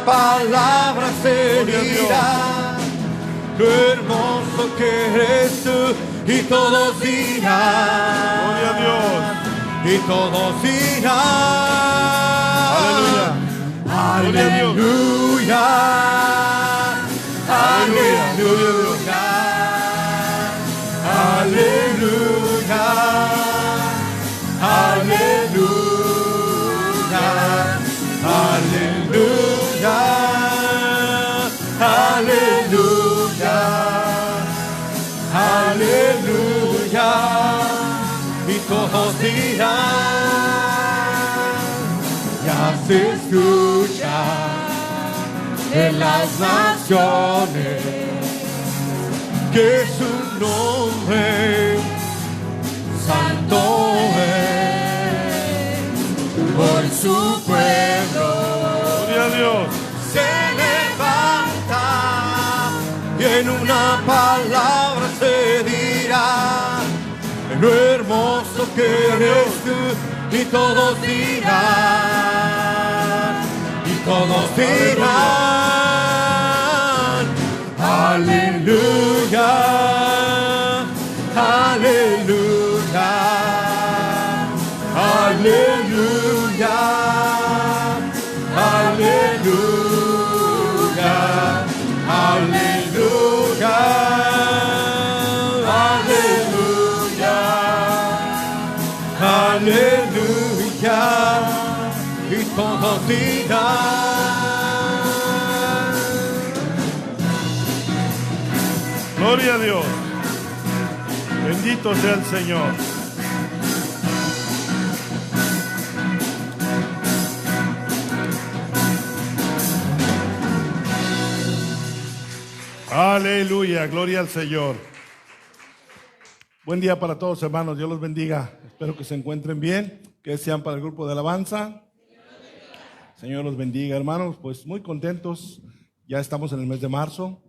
palabra se dirá lo hermoso que eres tú, y todos dirán, gloria a Dios, y todos dirán, aleluya, aleluya, aleluya, aleluya, aleluya, aleluya, aleluya, aleluya, y todos dirán, ya se escucha en las naciones que su nombre santo es, por su pueblo gloria a Dios, se levanta y en una palabra se dirá lo hermoso que eres tú, y todos dirán, aleluya, aleluya, aleluya, aleluya, aleluya, aleluya, y todos dirán, gloria a Dios, bendito sea el Señor. Aleluya, gloria al Señor. Buen día para todos, hermanos, Dios los bendiga. Espero que se encuentren bien, que sean para el grupo de alabanza. Señor los bendiga, hermanos. Pues muy contentos, ya estamos en el mes de marzo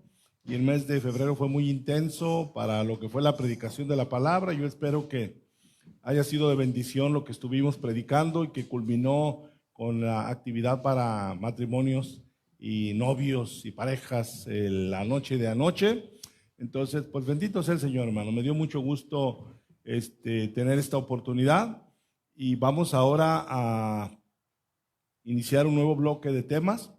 y el mes de febrero fue muy intenso para lo que fue la predicación de la palabra. Yo espero que haya sido de bendición lo que estuvimos predicando y que culminó con la actividad para matrimonios y novios y parejas la noche de anoche. Entonces, pues bendito sea el Señor, hermano. Me dio mucho gusto tener esta oportunidad y vamos ahora a iniciar un nuevo bloque de temas,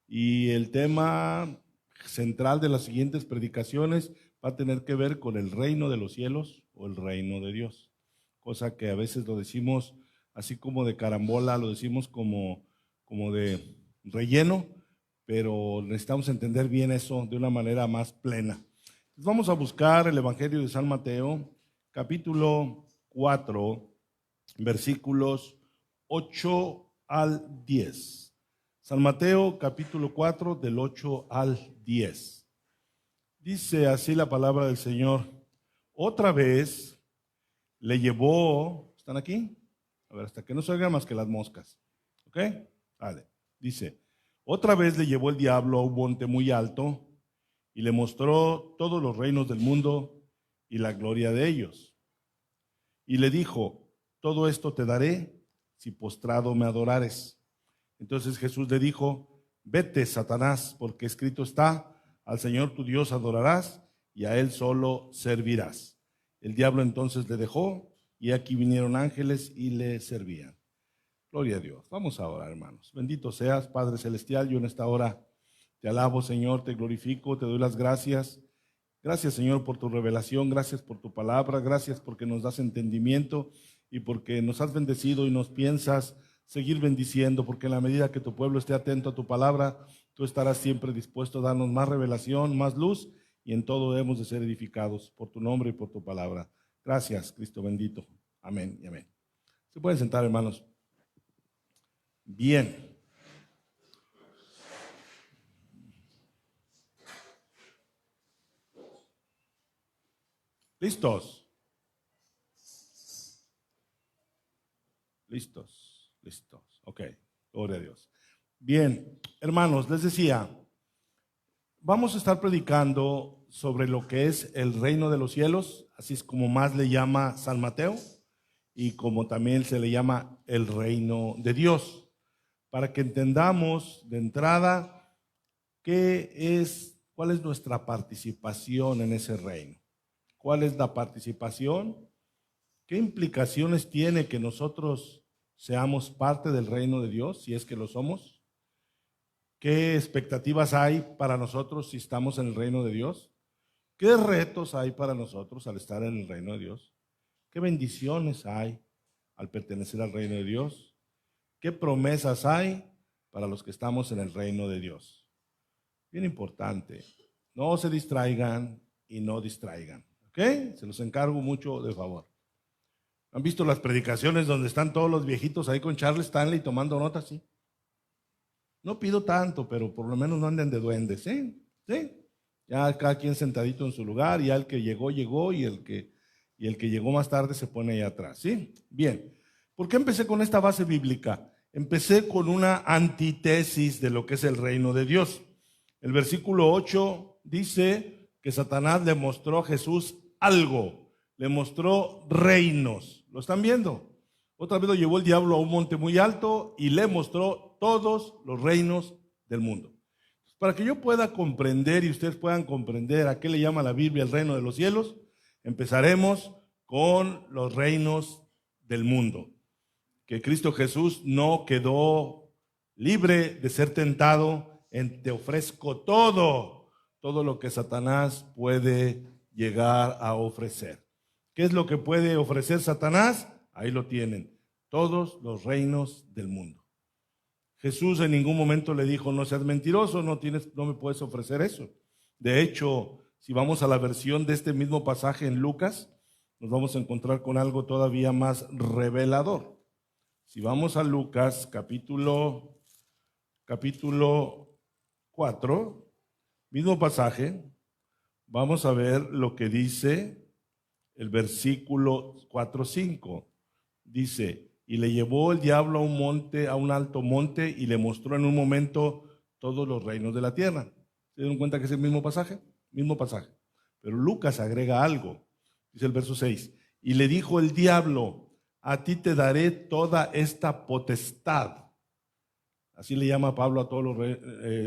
y el tema central de las siguientes predicaciones va a tener que ver con el reino de los cielos o el reino de Dios, cosa que a veces lo decimos así como de carambola, lo decimos como de relleno, pero necesitamos entender bien eso de una manera más plena. Entonces vamos a buscar el Evangelio de San Mateo, capítulo 4, versículos 8 al 10. San Mateo, capítulo 4, del 8 al 10. Dice así la palabra del Señor. Otra vez le llevó, ¿están aquí? A ver, hasta que no se oigan más que las moscas. ¿Ok? Vale. Dice, otra vez le llevó el diablo a un monte muy alto y le mostró todos los reinos del mundo y la gloria de ellos. Y le dijo, todo esto te daré si postrado me adorares. Entonces Jesús le dijo, vete, Satanás, porque escrito está, al Señor tu Dios adorarás y a Él solo servirás. El diablo entonces le dejó y aquí vinieron ángeles y le servían. Gloria a Dios. Vamos a orar, hermanos. Bendito seas, Padre Celestial. Yo en esta hora te alabo, Señor, te glorifico, te doy las gracias. Gracias, Señor, por tu revelación, gracias por tu palabra, gracias porque nos das entendimiento y porque nos has bendecido y nos piensas seguir bendiciendo, porque en la medida que tu pueblo esté atento a tu palabra, tú estarás siempre dispuesto a darnos más revelación, más luz, y en todo debemos de ser edificados por tu nombre y por tu palabra. Gracias, Cristo bendito. Amén y amén. ¿Se pueden sentar, hermanos? Bien. ¿Listos? Listos. Ok, gloria a Dios. Bien, hermanos, les decía, vamos a estar predicando sobre lo que es el reino de los cielos, así es como más le llama San Mateo, y como también se le llama el reino de Dios. para que entendamos de entrada cuál es nuestra participación en ese reino. ¿Cuál es la participación? ¿Qué implicaciones tiene que nosotros seamos parte del reino de Dios, si es que lo somos? ¿Qué expectativas hay para nosotros si estamos en el reino de Dios? ¿Qué retos hay para nosotros al estar en el reino de Dios? ¿Qué bendiciones hay al pertenecer al reino de Dios? ¿Qué promesas hay para los que estamos en el reino de Dios? Bien importante, no se distraigan y no distraigan, ¿ok? Se los encargo mucho de favor. ¿Han visto las predicaciones donde están todos los viejitos ahí con Charles Stanley tomando notas? Sí. No pido tanto, pero por lo menos no anden de duendes, ¿sí? ¿Sí? Ya cada quien sentadito en su lugar, ya el que llegó, llegó, y el que llegó más tarde se pone ahí atrás, ¿sí? Bien. ¿Por qué empecé con esta base bíblica? Empecé con una antítesis de lo que es el reino de Dios. El versículo 8 dice que Satanás le mostró a Jesús algo, le mostró reinos. ¿Lo están viendo? Otra vez lo llevó el diablo a un monte muy alto y le mostró todos los reinos del mundo. Para que yo pueda comprender y ustedes puedan comprender a qué le llama la Biblia el reino de los cielos, empezaremos con los reinos del mundo. Que Cristo Jesús no quedó libre de ser tentado en te ofrezco todo lo que Satanás puede llegar a ofrecer. ¿Qué es lo que puede ofrecer Satanás? Ahí lo tienen, todos los reinos del mundo. Jesús en ningún momento le dijo, no seas mentiroso, no me puedes ofrecer eso. De hecho, si vamos a la versión de este mismo pasaje en Lucas, nos vamos a encontrar con algo todavía más revelador. Si vamos a Lucas capítulo 4, mismo pasaje, vamos a ver lo que dice el versículo 4:5. Dice, y le llevó el diablo a un alto monte, y le mostró en un momento todos los reinos de la tierra. ¿Se dieron cuenta que es el mismo pasaje? Mismo pasaje. Pero Lucas agrega algo. Dice el verso 6, y le dijo el diablo, a ti te daré toda esta potestad. Así le llama Pablo a todos los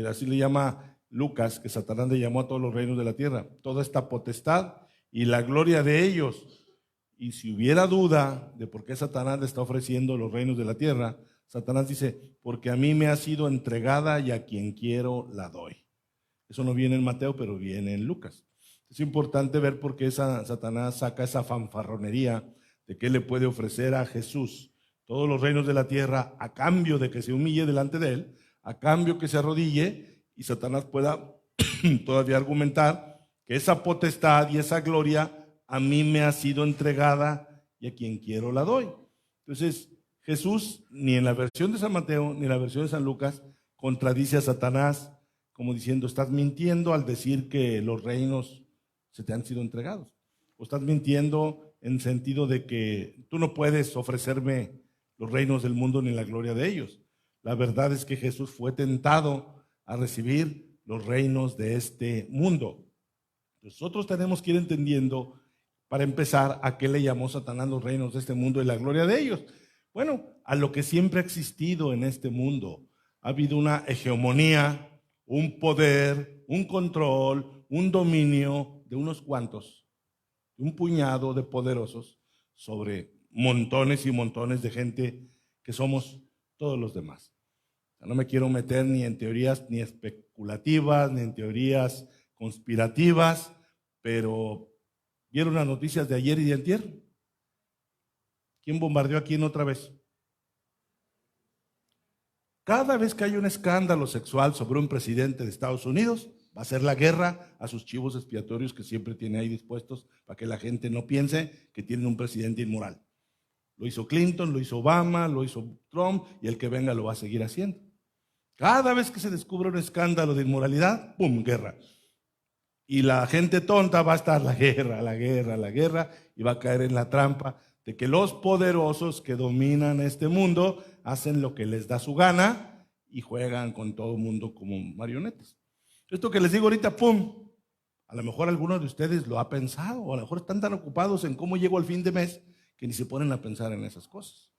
así le llama Lucas, que Satanás le llamó a todos los reinos de la tierra. Toda esta potestad y la gloria de ellos. Y si hubiera duda de por qué Satanás le está ofreciendo los reinos de la tierra, Satanás dice, porque a mí me ha sido entregada y a quien quiero la doy. Eso no viene en Mateo, pero viene en Lucas. Es importante ver por qué Satanás saca esa fanfarronería de que le puede ofrecer a Jesús todos los reinos de la tierra a cambio de que se humille delante de él, a cambio que se arrodille, y Satanás pueda todavía argumentar que esa potestad y esa gloria a mí me ha sido entregada y a quien quiero la doy. Entonces, Jesús, ni en la versión de San Mateo, ni en la versión de San Lucas, contradice a Satanás, como diciendo, estás mintiendo al decir que los reinos se te han sido entregados. O estás mintiendo en sentido de que tú no puedes ofrecerme los reinos del mundo ni la gloria de ellos. La verdad es que Jesús fue tentado a recibir los reinos de este mundo. Nosotros tenemos que ir entendiendo, para empezar, a qué le llamó Satanás los reinos de este mundo y la gloria de ellos. Bueno, a lo que siempre ha existido en este mundo. Ha habido una hegemonía, un poder, un control, un dominio de unos cuantos, un puñado de poderosos sobre montones y montones de gente que somos todos los demás. No me quiero meter ni en teorías ni especulativas, ni en teorías conspirativas, pero ¿vieron las noticias de ayer y de antier? ¿Quién bombardeó a quién otra vez? Cada vez que hay un escándalo sexual sobre un presidente de Estados Unidos, va a ser la guerra a sus chivos expiatorios que siempre tiene ahí dispuestos para que la gente no piense que tienen un presidente inmoral. Lo hizo Clinton, lo hizo Obama, lo hizo Trump, y el que venga lo va a seguir haciendo. Cada vez que se descubre un escándalo de inmoralidad, ¡pum!, guerra. Y la gente tonta va a estar la guerra, y va a caer en la trampa de que los poderosos que dominan este mundo hacen lo que les da su gana y juegan con todo el mundo como marionetas. Esto que les digo ahorita, ¡pum!, a lo mejor alguno de ustedes lo ha pensado, o a lo mejor están tan ocupados en cómo llego al fin de mes que ni se ponen a pensar en esas cosas.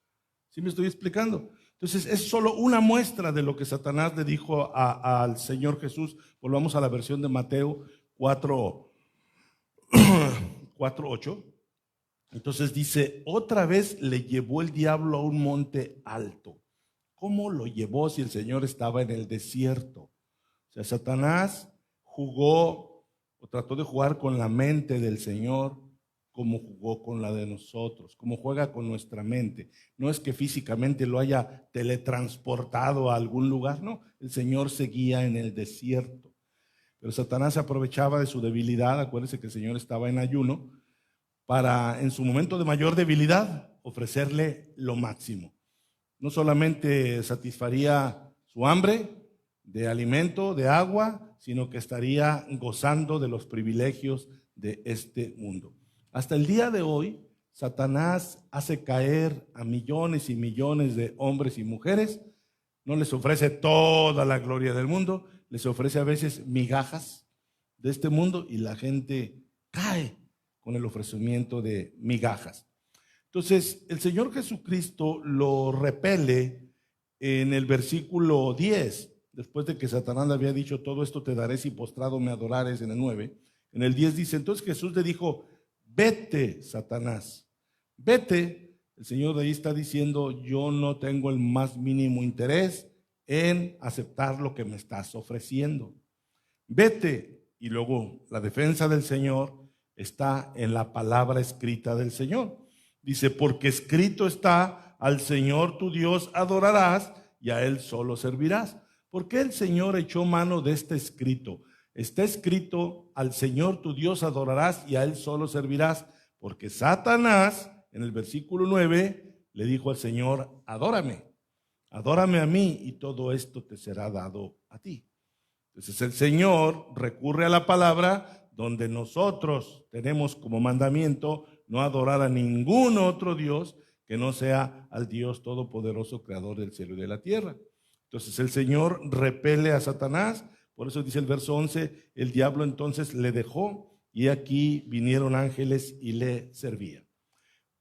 ¿Sí me estoy explicando? Entonces es solo una muestra de lo que Satanás le dijo al Señor Jesús. Volvamos a la versión de Mateo 4:8. Entonces dice, otra vez le llevó el diablo a un monte alto. ¿Cómo lo llevó si el Señor estaba en el desierto? O sea, Satanás jugó o trató de jugar con la mente del Señor como jugó con la de nosotros, como juega con nuestra mente. No es que físicamente lo haya teletransportado a algún lugar, no, el Señor seguía en el desierto. Pero Satanás se aprovechaba de su debilidad. Acuérdense que el Señor estaba en ayuno para, en su momento de mayor debilidad, ofrecerle lo máximo. No solamente satisfaría su hambre de alimento, de agua, sino que estaría gozando de los privilegios de este mundo. Hasta el día de hoy, Satanás hace caer a millones y millones de hombres y mujeres. No les ofrece toda la gloria del mundo, les ofrece a veces migajas de este mundo y la gente cae con el ofrecimiento de migajas. Entonces, el Señor Jesucristo lo repele en el versículo 10, después de que Satanás le había dicho, todo esto te daré si postrado me adorares, en el 9. En el 10 dice, entonces Jesús le dijo, vete, Satanás, vete. El Señor de ahí está diciendo, yo no tengo el más mínimo interés en aceptar lo que me estás ofreciendo. Vete. Y luego la defensa del Señor está en la palabra escrita del Señor. Dice, porque escrito está, al Señor tu Dios adorarás y a Él solo servirás. ¿Por qué el Señor echó mano de este escrito? Está escrito, al Señor tu Dios adorarás y a Él solo servirás. Porque Satanás, en el versículo 9, le dijo al Señor, adórame a mí y todo esto te será dado a ti. Entonces el Señor recurre a la palabra donde nosotros tenemos como mandamiento no adorar a ningún otro Dios que no sea al Dios todopoderoso, creador del cielo y de la tierra. Entonces el Señor repele a Satanás. Por eso dice el verso 11, el diablo entonces le dejó y aquí vinieron ángeles y le servían.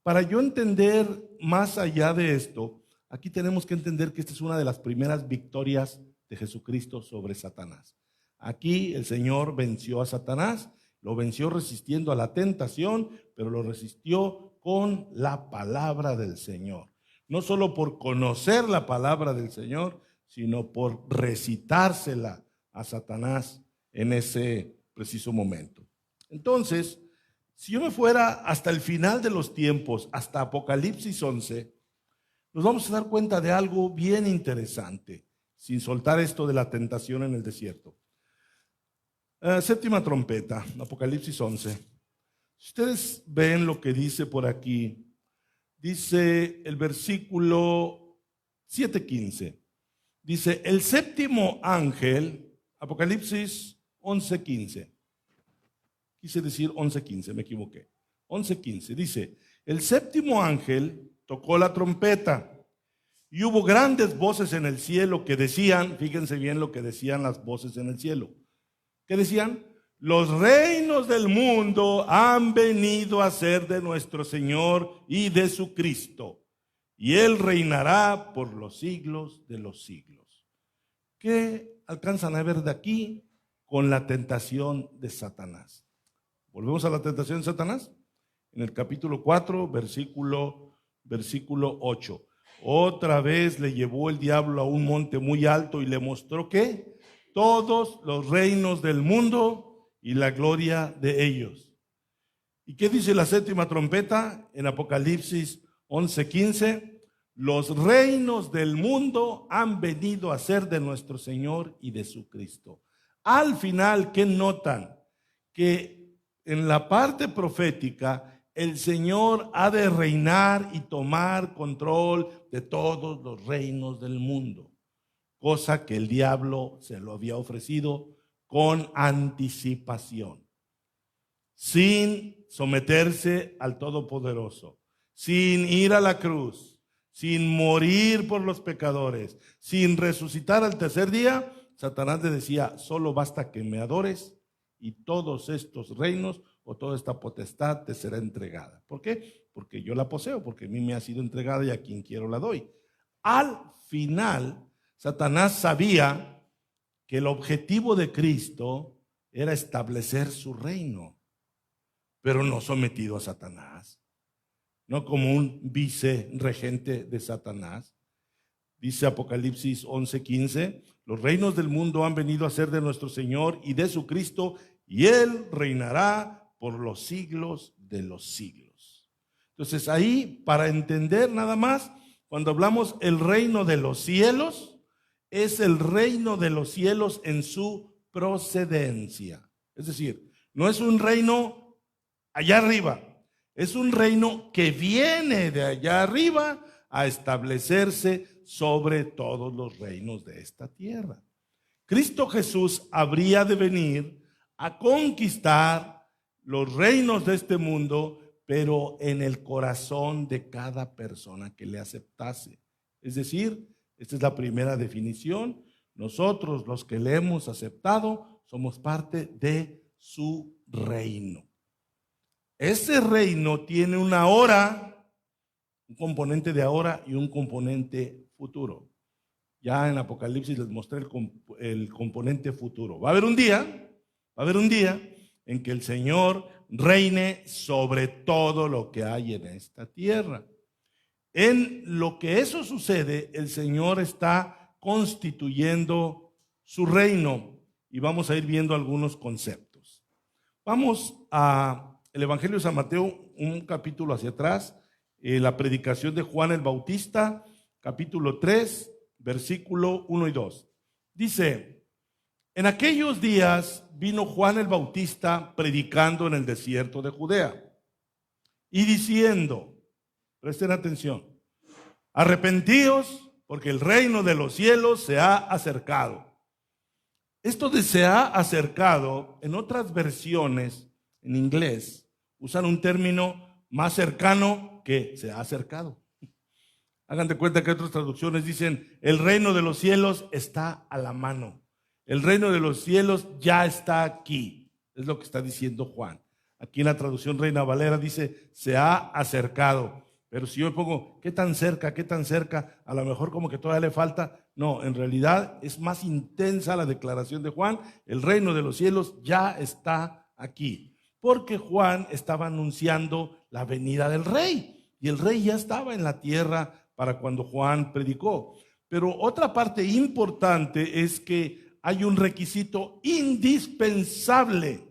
Para yo entender más allá de esto, aquí tenemos que entender que esta es una de las primeras victorias de Jesucristo sobre Satanás. Aquí el Señor venció a Satanás, lo venció resistiendo a la tentación, pero lo resistió con la palabra del Señor. No solo por conocer la palabra del Señor, sino por recitársela a Satanás en ese preciso momento. Entonces, si yo me fuera hasta el final de los tiempos, hasta Apocalipsis 11, nos vamos a dar cuenta de algo bien interesante, sin soltar esto de la tentación en el desierto. Séptima trompeta, Apocalipsis 11. Si ustedes ven lo que dice por aquí, dice el versículo 7:15. Dice, el séptimo ángel, Apocalipsis 11:15. Quise decir 11:15, me equivoqué. 11:15. Dice, el séptimo ángel tocó la trompeta y hubo grandes voces en el cielo que decían, fíjense bien lo que decían las voces en el cielo. ¿Qué decían? Los reinos del mundo han venido a ser de nuestro Señor y de su Cristo, y Él reinará por los siglos de los siglos. ¿Qué alcanzan a ver de aquí con la tentación de Satanás? Volvemos a la tentación de Satanás. En el capítulo 4, versículo 8. Otra vez le llevó el diablo a un monte muy alto y le mostró que todos los reinos del mundo y la gloria de ellos. ¿Y qué dice la séptima trompeta en Apocalipsis 11:15? Los reinos del mundo han venido a ser de nuestro Señor y de su Cristo. Al final, ¿qué notan? Que en la parte profética, el Señor ha de reinar y tomar control de todos los reinos del mundo. Cosa que el diablo se lo había ofrecido con anticipación, sin someterse al Todopoderoso, sin ir a la cruz, sin morir por los pecadores, sin resucitar al tercer día. Satanás le decía, solo basta que me adores y todos estos reinos o toda esta potestad te será entregada. ¿Por qué? Porque yo la poseo, porque a mí me ha sido entregada y a quien quiero la doy. Al final, Satanás sabía que el objetivo de Cristo era establecer su reino, pero no sometido a Satanás, no como un vicerregente de Satanás. Dice Apocalipsis 11:15, los reinos del mundo han venido a ser de nuestro Señor y de su Cristo, y Él reinará por los siglos de los siglos. Entonces ahí, para entender nada más, cuando hablamos el reino de los cielos, es el reino de los cielos en su procedencia. Es decir, no es un reino allá arriba, es un reino que viene de allá arriba a establecerse sobre todos los reinos de esta tierra. Cristo Jesús habría de venir a conquistar los reinos de este mundo, pero en el corazón de cada persona que le aceptase. Es decir, esta es la primera definición. Nosotros, los que le hemos aceptado, somos parte de su reino. Ese reino tiene una hora, un componente de ahora y un componente futuro. Ya en Apocalipsis les mostré el componente futuro. Va a haber un día en que el Señor reine sobre todo lo que hay en esta tierra. En lo que eso sucede, el Señor está constituyendo su reino y vamos a ir viendo algunos conceptos. Vamos a el Evangelio de San Mateo, un capítulo hacia atrás, la predicación de Juan el Bautista, capítulo 3, versículo 1 y 2. Dice, en aquellos días vino Juan el Bautista predicando en el desierto de Judea y diciendo, presten atención, arrepentíos porque el reino de los cielos se ha acercado. Esto de se ha acercado, en otras versiones, en inglés, usan un término más cercano que se ha acercado. Hagan de cuenta que otras traducciones dicen, el reino de los cielos está a la mano. El reino de los cielos ya está aquí. Es lo que está diciendo Juan. Aquí en la traducción Reina Valera dice, se ha acercado. Pero si yo me pongo, ¿qué tan cerca? ¿Qué tan cerca? A lo mejor como que todavía le falta. No, en realidad es más intensa la declaración de Juan. El reino de los cielos ya está aquí. Porque Juan estaba anunciando la venida del rey. Y el rey ya estaba en la tierra para cuando Juan predicó. Pero otra parte importante es que hay un requisito indispensable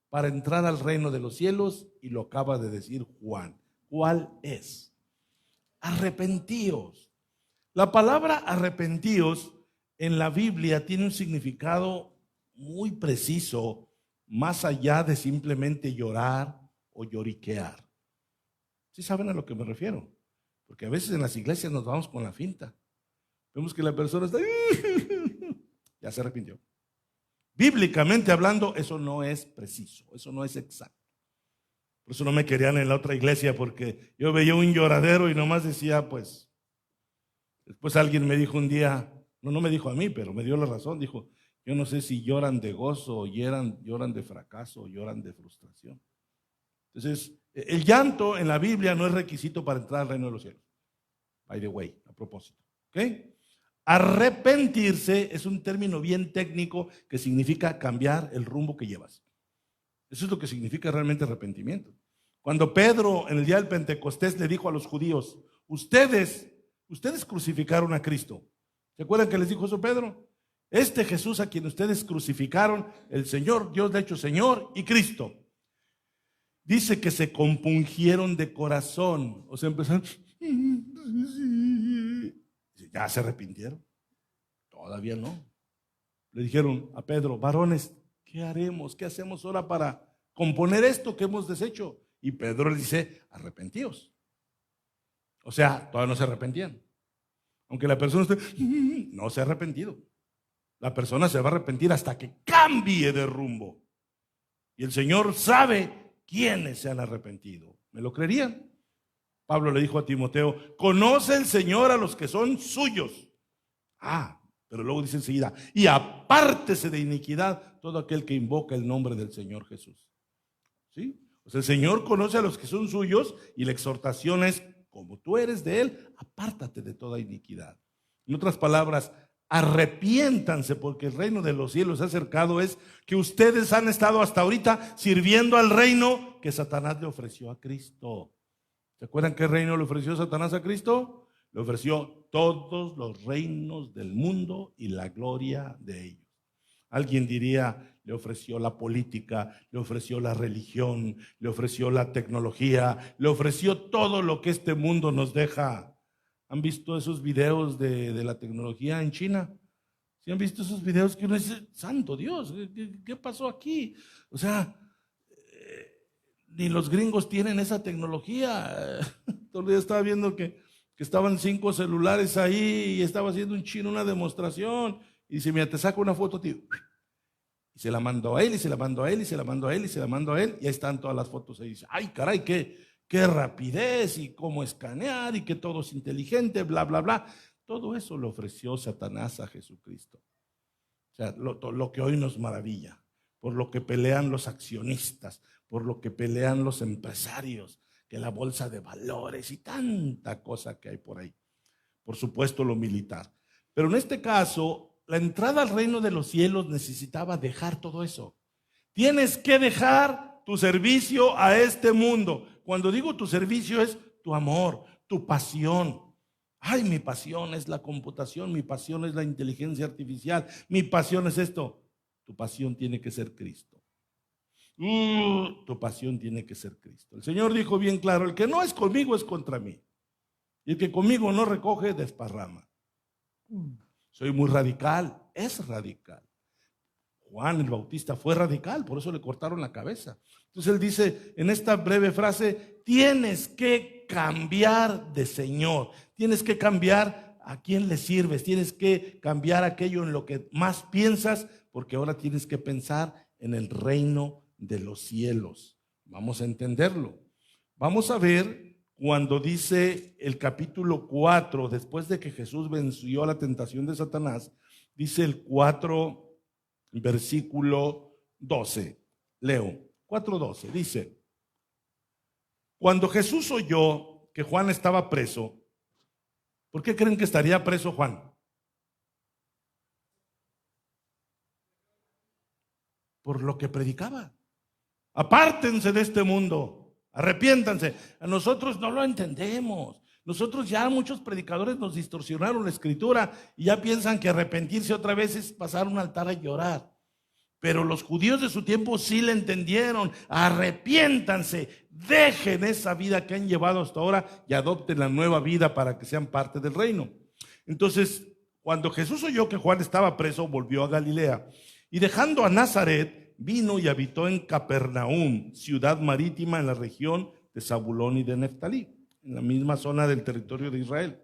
para entrar al reino de los cielos y lo acaba de decir Juan. ¿Cuál es? Arrepentíos. La palabra arrepentíos en la Biblia tiene un significado muy preciso, más allá de simplemente llorar o lloriquear. ¿Sí saben a lo que me refiero? Porque a veces en las iglesias nos vamos con la finta. Vemos que la persona está, ya se arrepintió. Bíblicamente hablando, eso no es preciso, eso no es exacto. Por eso no me querían en la otra iglesia, porque yo veía un lloradero y nomás decía, pues, después alguien me dijo un día, no me dijo a mí, pero me dio la razón, dijo, yo no sé si lloran de gozo o lloran de fracaso o lloran de frustración. Entonces, el llanto en la Biblia no es requisito para entrar al reino de los cielos. By the way, a propósito. ¿Ok? Arrepentirse es un término bien técnico que significa cambiar el rumbo que llevas. Eso es lo que significa realmente arrepentimiento. Cuando Pedro en el día del Pentecostés le dijo a los judíos, ustedes crucificaron a Cristo. ¿Se acuerdan que les dijo eso Pedro? Este Jesús a quien ustedes crucificaron, el Señor, Dios de hecho Señor y Cristo. Dice que se compungieron de corazón. O sea, empezaron, ya se arrepintieron. Todavía no. Le dijeron a Pedro, varones, ¿qué haremos? ¿Qué hacemos ahora para componer esto que hemos deshecho? Y Pedro le dice, arrepentíos. O sea, todavía no se arrepentían. Aunque la persona no se ha arrepentido. La persona se va a arrepentir hasta que cambie de rumbo. Y el Señor sabe quiénes se han arrepentido. ¿Me lo creerían? Pablo le dijo a Timoteo, conoce el Señor a los que son suyos. Pero luego dice enseguida, y apártese de iniquidad todo aquel que invoca el nombre del Señor Jesús. ¿Sí? O sea, el Señor conoce a los que son suyos y la exhortación es, como tú eres de Él, apártate de toda iniquidad. En otras palabras, arrepiéntanse porque el reino de los cielos se ha acercado. Es que ustedes han estado hasta ahorita sirviendo al reino que Satanás le ofreció a Cristo. ¿Se acuerdan qué reino le ofreció Satanás a Cristo? Le ofreció todos los reinos del mundo y la gloria de ellos. Alguien diría, le ofreció la política, le ofreció la religión, le ofreció la tecnología, le ofreció todo lo que este mundo nos deja. ¿Han visto esos videos de la tecnología en China? ¿Sí han visto esos videos que uno dice, santo Dios, ¿qué pasó aquí? O sea, ni los gringos tienen esa tecnología. Todo el día estaba viendo que estaban 5 celulares ahí y estaba haciendo un chino una demostración. Y dice, mira, te saco una foto, tío. Y se la mandó a él, y se la mandó a él, y se la mandó a él, y se la mandó a él. Y ahí están todas las fotos ahí. Y dice, ay, caray, qué rapidez, y cómo escanear, y que todo es inteligente, bla, bla, bla. Todo eso le ofreció Satanás a Jesucristo. O sea, lo que hoy nos maravilla, por lo que pelean los accionistas, por lo que pelean los empresarios, que la bolsa de valores y tanta cosa que hay por ahí. Por supuesto, lo militar. Pero en este caso, la entrada al reino de los cielos necesitaba dejar todo eso. Tienes que dejar tu servicio a este mundo. Cuando digo tu servicio es tu amor, tu pasión. Ay, mi pasión es la computación, mi pasión es la inteligencia artificial, mi pasión es esto. Tu pasión tiene que ser Cristo. Tu pasión tiene que ser Cristo. El Señor dijo bien claro, el que no es conmigo es contra mí. Y el que conmigo no recoge, desparrama. Soy muy radical, es radical. Juan el Bautista fue radical, por eso le cortaron la cabeza. Entonces él dice en esta breve frase, tienes que cambiar de Señor, tienes que cambiar a quién le sirves, tienes que cambiar aquello en lo que más piensas, porque ahora tienes que pensar en el reino de los cielos. Vamos a entenderlo. Vamos a ver cuando dice el capítulo 4, después de que Jesús venció a la tentación de Satanás, dice el 4, versículo 12. Leo, 4:12, dice, cuando Jesús oyó que Juan estaba preso, ¿por qué creen que estaría preso Juan? Por lo que predicaba. Apártense de este mundo, arrepiéntanse. A nosotros no lo entendemos. Nosotros ya muchos predicadores nos distorsionaron la escritura y ya piensan que arrepentirse otra vez es pasar un altar a llorar. Pero los judíos de su tiempo sí le entendieron. Arrepiéntanse, dejen esa vida que han llevado hasta ahora y adopten la nueva vida para que sean parte del reino. Entonces, cuando Jesús oyó que Juan estaba preso, volvió a Galilea y dejando a Nazaret, vino y habitó en Capernaum, ciudad marítima en la región de Zabulón y de Neftalí, en la misma zona del territorio de Israel,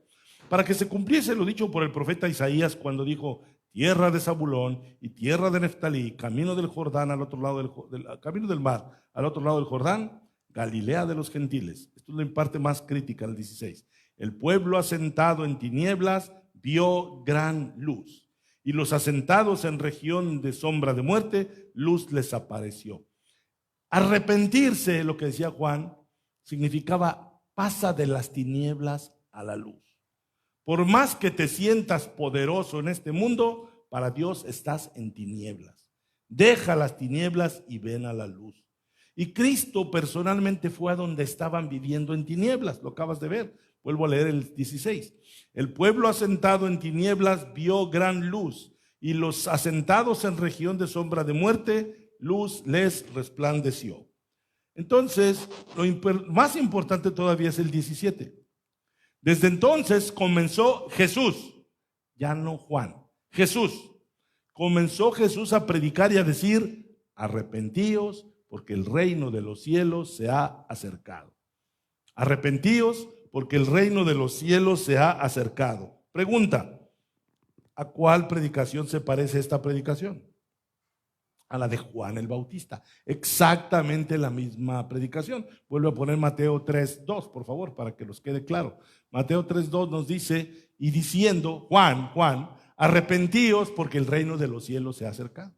para que se cumpliese lo dicho por el profeta Isaías cuando dijo, tierra de Zabulón y tierra de Neftalí, camino del Jordán al otro lado camino del mar, al otro lado del Jordán, Galilea de los gentiles. Esto es la parte más crítica, el 16. El pueblo asentado en tinieblas vio gran luz, y los asentados en región de sombra de muerte, luz les apareció. Arrepentirse, lo que decía Juan, significaba pasa de las tinieblas a la luz. Por más que te sientas poderoso en este mundo, para Dios estás en tinieblas. Deja las tinieblas y ven a la luz. Y Cristo personalmente fue a donde estaban viviendo en tinieblas, lo acabas de ver. Vuelvo a leer el 16. El pueblo asentado en tinieblas vio gran luz, y los asentados en región de sombra de muerte, luz les resplandeció. Entonces, lo más importante todavía es el 17. Desde entonces comenzó Jesús, ya no Juan, Jesús. Comenzó Jesús a predicar y a decir, arrepentíos porque el reino de los cielos se ha acercado. Arrepentíos porque el reino de los cielos se ha acercado. Pregunta, ¿a cuál predicación se parece esta predicación? A la de Juan el Bautista, exactamente la misma predicación. Vuelvo a poner Mateo 3:2, por favor, para que nos quede claro. Mateo 3:2 nos dice, y diciendo, Juan, arrepentíos porque el reino de los cielos se ha acercado.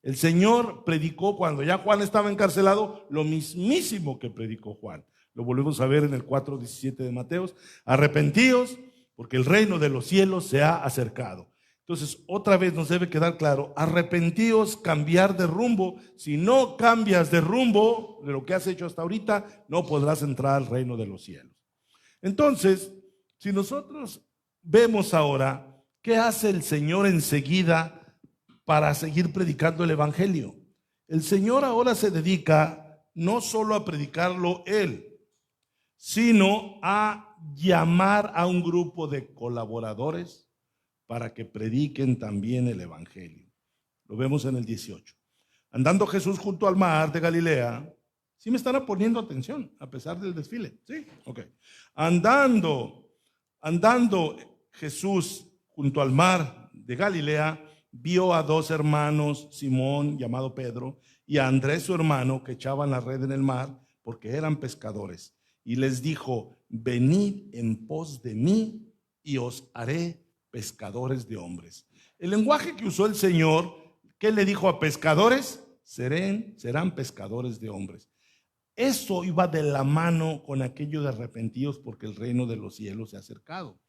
El Señor predicó cuando ya Juan estaba encarcelado, lo mismísimo que predicó Juan. Lo volvemos a ver en el 4:17 de Mateos. Arrepentíos, porque el reino de los cielos se ha acercado. Entonces, otra vez nos debe quedar claro, arrepentíos, cambiar de rumbo. Si no cambias de rumbo de lo que has hecho hasta ahorita, no podrás entrar al reino de los cielos. Entonces, si nosotros vemos ahora qué hace el Señor enseguida para seguir predicando el evangelio. El Señor ahora se dedica no solo a predicarlo Él, sino a llamar a un grupo de colaboradores para que prediquen también el evangelio. Lo vemos en el 18. Andando Jesús junto al mar de Galilea, ¿sí me están poniendo atención a pesar del desfile? ¿Sí? Ok. Andando Jesús junto al mar de Galilea, vio a dos hermanos, Simón, llamado Pedro, y a Andrés su hermano, que echaban la red en el mar, porque eran pescadores. Y les dijo, venid en pos de mí, y os haré pescadores de hombres. El lenguaje que usó el Señor, ¿qué le dijo a pescadores? Serán pescadores de hombres. Eso iba de la mano con aquello de arrepentidos, porque el reino de los cielos se ha acercado.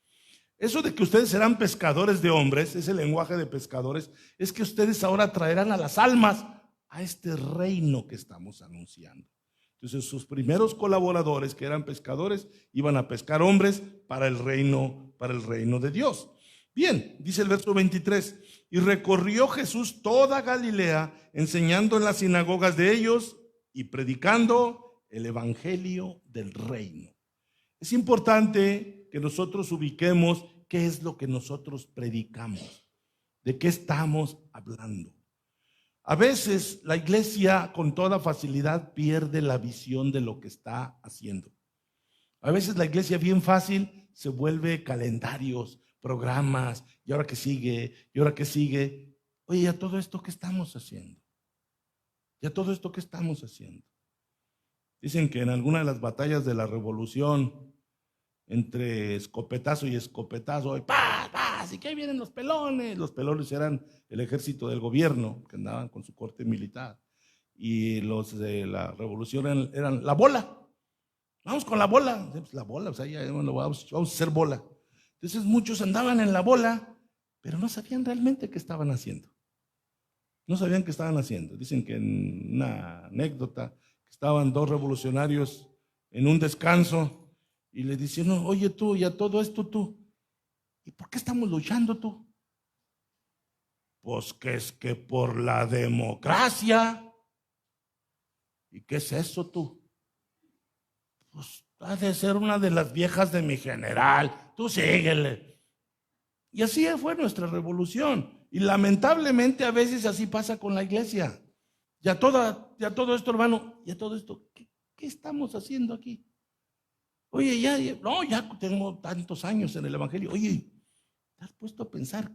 Eso de que ustedes serán pescadores de hombres, ese lenguaje de pescadores, es que ustedes ahora traerán a las almas a este reino que estamos anunciando. Entonces sus primeros colaboradores, que eran pescadores, iban a pescar hombres para el reino de Dios. Bien, dice el verso 23, y recorrió Jesús toda Galilea, enseñando en las sinagogas de ellos y predicando el evangelio del reino. Es importante que nosotros ubiquemos qué es lo que nosotros predicamos, de qué estamos hablando. A veces la iglesia con toda facilidad pierde la visión de lo que está haciendo. A veces la iglesia bien fácil se vuelve calendarios, programas, y ahora que sigue, y ahora que sigue. Oye, ¿ya todo esto qué estamos haciendo? ¿Ya todo esto qué estamos haciendo? Dicen que en alguna de las batallas de la revolución, entre escopetazo y escopetazo, ¡pah, pah! Así que ahí vienen los pelones. Los pelones eran el ejército del gobierno, que andaban con su corte militar. Y los de la revolución eran la bola. Vamos con la bola. La bola, o sea, ya vamos a hacer bola. Entonces muchos andaban en la bola, pero no sabían realmente qué estaban haciendo. No sabían qué estaban haciendo. Dicen que en una anécdota, estaban dos revolucionarios en un descanso y le dicen, no, oye tú, ya todo esto tú, ¿y por qué estamos luchando tú? Pues que es que por la democracia. ¿Y qué es eso tú? Pues ha de ser una de las viejas de mi general, tú síguele. Y así fue nuestra revolución. Y lamentablemente a veces así pasa con la iglesia. Ya todo esto, hermano, ya todo esto, ¿qué estamos haciendo aquí? Oye, ya tengo tantos años en el evangelio. Oye, ¿te has puesto a pensar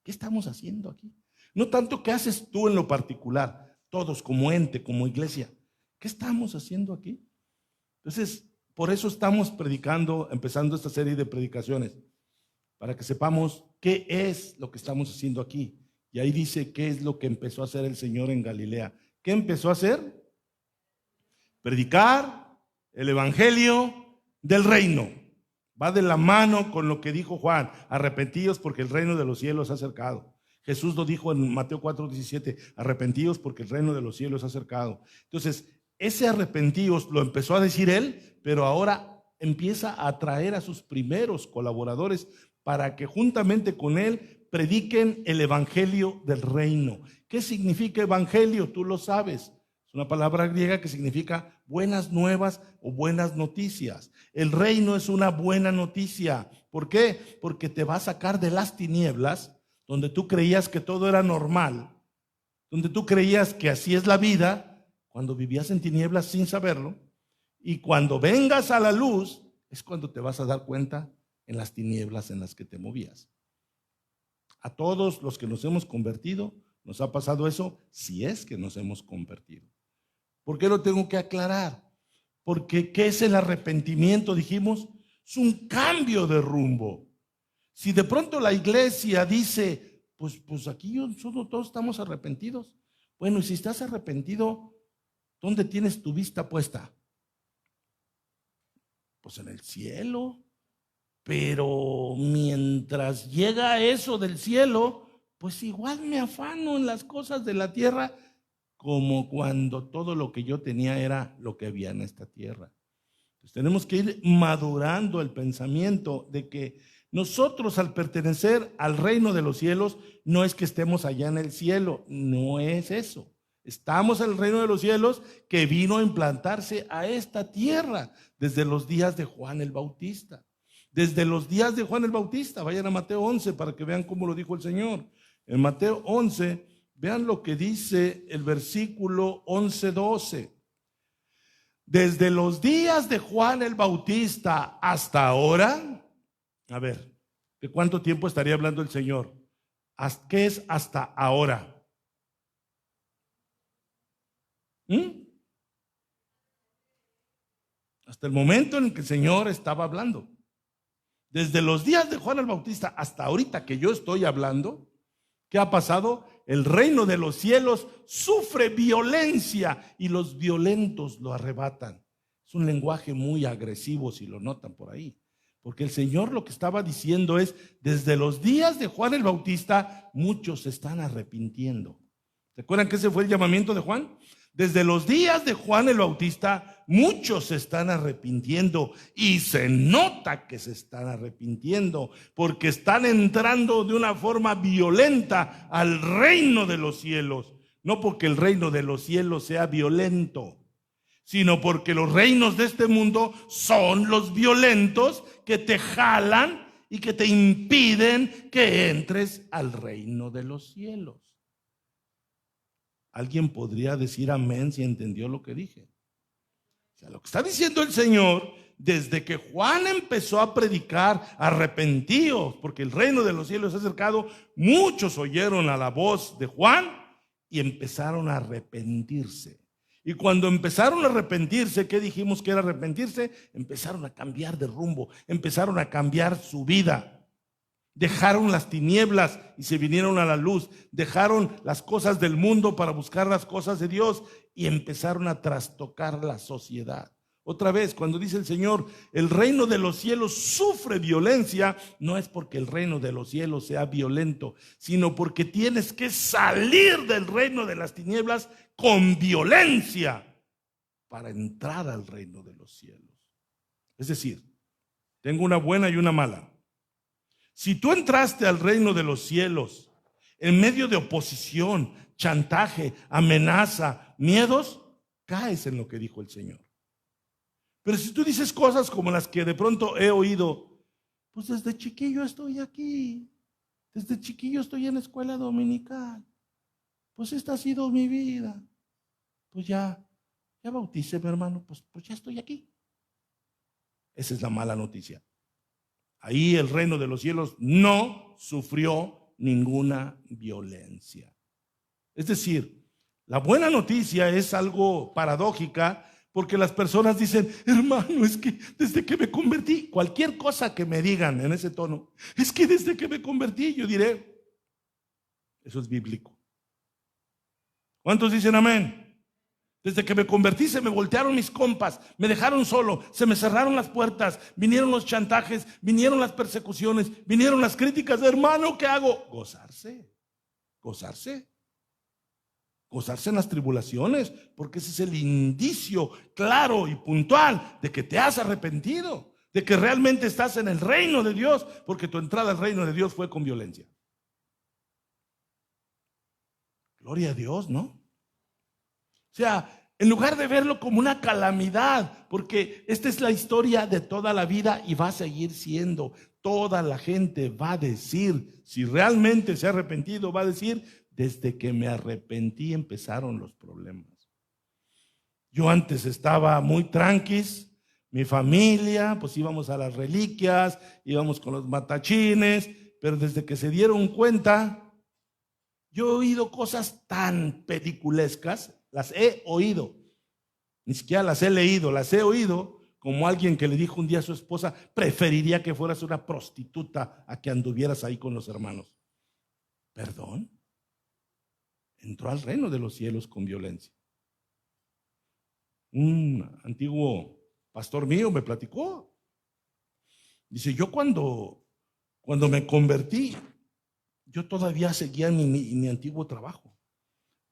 qué estamos haciendo aquí? No tanto qué haces tú en lo particular, todos como ente, como iglesia. ¿Qué estamos haciendo aquí? Entonces, por eso estamos predicando, empezando esta serie de predicaciones, para que sepamos qué es lo que estamos haciendo aquí. Y ahí dice qué es lo que empezó a hacer el Señor en Galilea. ¿Qué empezó a hacer? Predicar el evangelio del reino. Va de la mano con lo que dijo Juan, arrepentíos porque el reino de los cielos se ha acercado. Jesús lo dijo en Mateo 4:17, arrepentíos porque el reino de los cielos se ha acercado. Entonces, ese arrepentíos lo empezó a decir él, pero ahora empieza a atraer a sus primeros colaboradores para que juntamente con él prediquen el evangelio del reino. ¿Qué significa evangelio? Tú lo sabes. Es una palabra griega que significa buenas nuevas o buenas noticias. El reino es una buena noticia. ¿Por qué? Porque te va a sacar de las tinieblas, donde tú creías que todo era normal, donde tú creías que así es la vida, cuando vivías en tinieblas sin saberlo, y cuando vengas a la luz, es cuando te vas a dar cuenta en las tinieblas en las que te movías. A todos los que nos hemos convertido, nos ha pasado eso, si es que nos hemos convertido. ¿Por qué lo tengo que aclarar? Porque ¿qué es el arrepentimiento? Dijimos, es un cambio de rumbo. Si de pronto la iglesia dice, pues aquí todos estamos arrepentidos. Bueno, y si estás arrepentido, ¿dónde tienes tu vista puesta? Pues en el cielo. Pero mientras llega eso del cielo, pues igual me afano en las cosas de la tierra, como cuando todo lo que yo tenía era lo que había en esta tierra. Entonces tenemos que ir madurando el pensamiento de que nosotros, al pertenecer al reino de los cielos, no es que estemos allá en el cielo, no es eso. Estamos en el reino de los cielos que vino a implantarse a esta tierra desde los días de Juan el Bautista. Desde los días de Juan el Bautista, vayan a Mateo 11 para que vean cómo lo dijo el Señor. En Mateo 11, vean lo que dice el versículo 11-12. Desde los días de Juan el Bautista hasta ahora, a ver, ¿de cuánto tiempo estaría hablando el Señor? ¿Qué es hasta ahora? Hasta el momento en el que el Señor estaba hablando. Desde los días de Juan el Bautista hasta ahorita que yo estoy hablando, ¿qué ha pasado? El reino de los cielos sufre violencia y los violentos lo arrebatan. Es un lenguaje muy agresivo, si lo notan por ahí. Porque el Señor lo que estaba diciendo es, desde los días de Juan el Bautista, muchos se están arrepintiendo. ¿Se acuerdan que ese fue el llamamiento de Juan? Desde los días de Juan el Bautista, muchos se están arrepintiendo y se nota que se están arrepintiendo porque están entrando de una forma violenta al reino de los cielos. No porque el reino de los cielos sea violento, sino porque los reinos de este mundo son los violentos que te jalan y que te impiden que entres al reino de los cielos. ¿Alguien podría decir amén si entendió lo que dije? O sea, lo que está diciendo el Señor, desde que Juan empezó a predicar, arrepentíos, porque el reino de los cielos se ha acercado, muchos oyeron a la voz de Juan y empezaron a arrepentirse. Y cuando empezaron a arrepentirse, ¿qué dijimos que era arrepentirse? Empezaron a cambiar de rumbo, empezaron a cambiar su vida. Dejaron las tinieblas y se vinieron a la luz. Dejaron las cosas del mundo para buscar las cosas de Dios y empezaron a trastocar la sociedad. Otra vez, cuando dice el Señor, el reino de los cielos sufre violencia, no es porque el reino de los cielos sea violento, sino porque tienes que salir del reino de las tinieblas con violencia para entrar al reino de los cielos. Es decir, tengo una buena y una mala. Si tú entraste al reino de los cielos en medio de oposición, chantaje, amenaza, miedos, caes en lo que dijo el Señor. Pero si tú dices cosas como las que de pronto he oído, pues desde chiquillo estoy aquí, desde chiquillo estoy en la escuela dominical, pues esta ha sido mi vida, pues ya bauticé, mi hermano, pues ya estoy aquí. Esa es la mala noticia. Ahí el reino de los cielos no sufrió ninguna violencia. Es decir, la buena noticia es algo paradójica porque las personas dicen, hermano, es que desde que me convertí, cualquier cosa que me digan en ese tono, es que desde que me convertí, yo diré, eso es bíblico. ¿Cuántos dicen amén? Desde que me convertí se me voltearon mis compas, me dejaron solo, se me cerraron las puertas, vinieron los chantajes, vinieron las persecuciones, vinieron las críticas de hermano, ¿qué hago? Gozarse en las tribulaciones, porque ese es el indicio claro y puntual de que te has arrepentido, de que realmente estás en el reino de Dios, porque tu entrada al reino de Dios fue con violencia. Gloria a Dios, ¿no? O sea, en lugar de verlo como una calamidad, porque esta es la historia de toda la vida y va a seguir siendo. Toda la gente va a decir, si realmente se ha arrepentido, va a decir, desde que me arrepentí empezaron los problemas. Yo antes estaba muy tranquis, mi familia, pues íbamos a las reliquias, íbamos con los matachines, pero desde que se dieron cuenta, yo he oído cosas tan peliculescas. Las he oído, ni siquiera las he leído, las he oído como alguien que le dijo un día a su esposa, preferiría que fueras una prostituta a que anduvieras ahí con los hermanos. ¿Perdón? Entró al reino de los cielos con violencia. Un antiguo pastor mío me platicó Dice, yo cuando me convertí, yo todavía seguía en mi antiguo trabajo.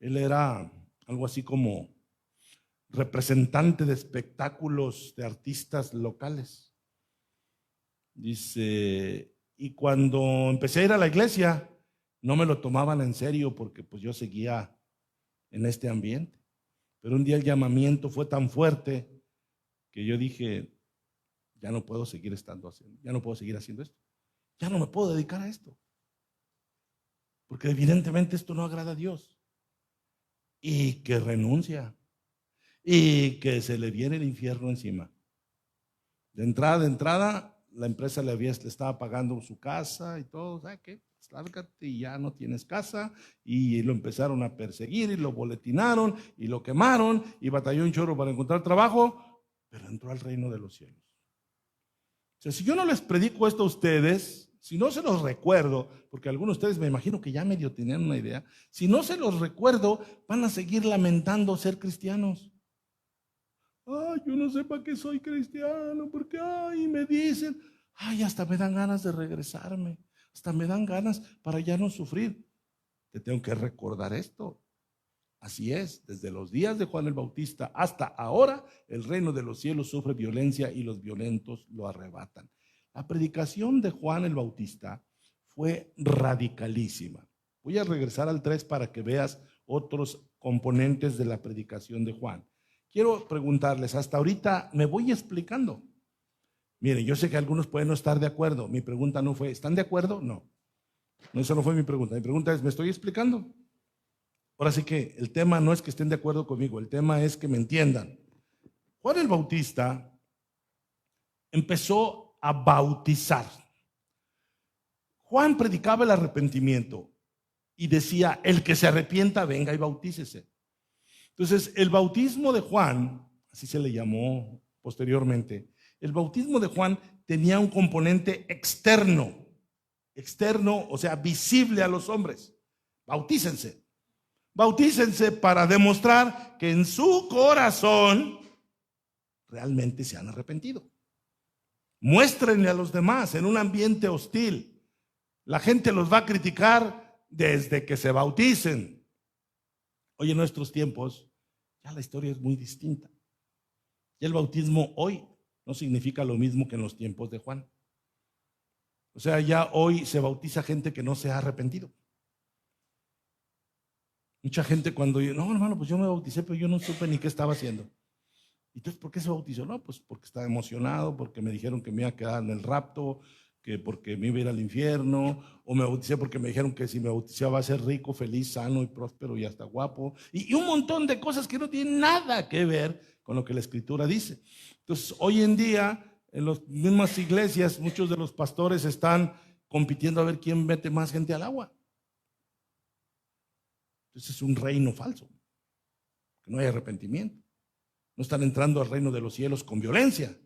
Él era algo así como representante de espectáculos de artistas locales. Dice, y cuando empecé a ir a la iglesia, no me lo tomaban en serio porque pues yo seguía en este ambiente. Pero un día el llamamiento fue tan fuerte que yo dije, ya no puedo seguir ya no puedo seguir haciendo esto. Ya no me puedo dedicar a esto. Porque evidentemente esto no agrada a Dios. Y que renuncia. Y que se le viene el infierno encima. De entrada, la empresa le estaba pagando su casa y todo. ¿Sabes qué? Pues lárgate y ya no tienes casa. Y lo empezaron a perseguir y lo boletinaron y lo quemaron y batalló un chorro para encontrar trabajo, pero entró al reino de los cielos. O sea, si yo no les predico esto a ustedes, si no se los recuerdo, porque algunos de ustedes me imagino que ya medio tenían una idea, si no se los recuerdo, van a seguir lamentando ser cristianos. Ay, yo no sé para qué soy cristiano, porque ay, me dicen, ay, hasta me dan ganas de regresarme, hasta me dan ganas para ya no sufrir. Te tengo que recordar esto. Así es, desde los días de Juan el Bautista hasta ahora, el reino de los cielos sufre violencia y los violentos lo arrebatan. La predicación de Juan el Bautista fue radicalísima. Voy a regresar al 3 para que veas otros componentes de la predicación de Juan. Quiero preguntarles, hasta ahorita me voy explicando. Miren, yo sé que algunos pueden no estar de acuerdo. Mi pregunta no fue, ¿están de acuerdo? No, eso no fue mi pregunta. Mi pregunta es, ¿me estoy explicando? Ahora sí que el tema no es que estén de acuerdo conmigo, el tema es que me entiendan. Juan el Bautista empezó a bautizar. Juan predicaba el arrepentimiento y decía, el que se arrepienta, venga y bautícese. Entonces, el bautismo de Juan, así se le llamó posteriormente, el bautismo de Juan tenía un componente externo, o sea, visible a los hombres. Bautícense. Bautícense para demostrar que en su corazón realmente se han arrepentido. Muéstrenle a los demás en un ambiente hostil. La gente los va a criticar desde que se bauticen. Hoy en nuestros tiempos ya la historia es muy distinta. Y el bautismo hoy no significa lo mismo que en los tiempos de Juan. O sea, ya hoy se bautiza gente que no se ha arrepentido. Mucha gente cuando yo, no hermano, pues yo me bauticé, pero yo no supe ni qué estaba haciendo. Entonces, ¿por qué se bautizó? No, pues porque estaba emocionado, porque me dijeron que me iba a quedar en el rapto, que porque me iba a ir al infierno, o me bauticé porque me dijeron que si me bautizaba a ser rico, feliz, sano y próspero y hasta guapo. Y un montón de cosas que no tienen nada que ver con lo que la Escritura dice. Entonces, hoy en día, en las mismas iglesias, muchos de los pastores están compitiendo a ver quién mete más gente al agua. Entonces es un reino falso, que no hay arrepentimiento. No están entrando al reino de los cielos con violencia,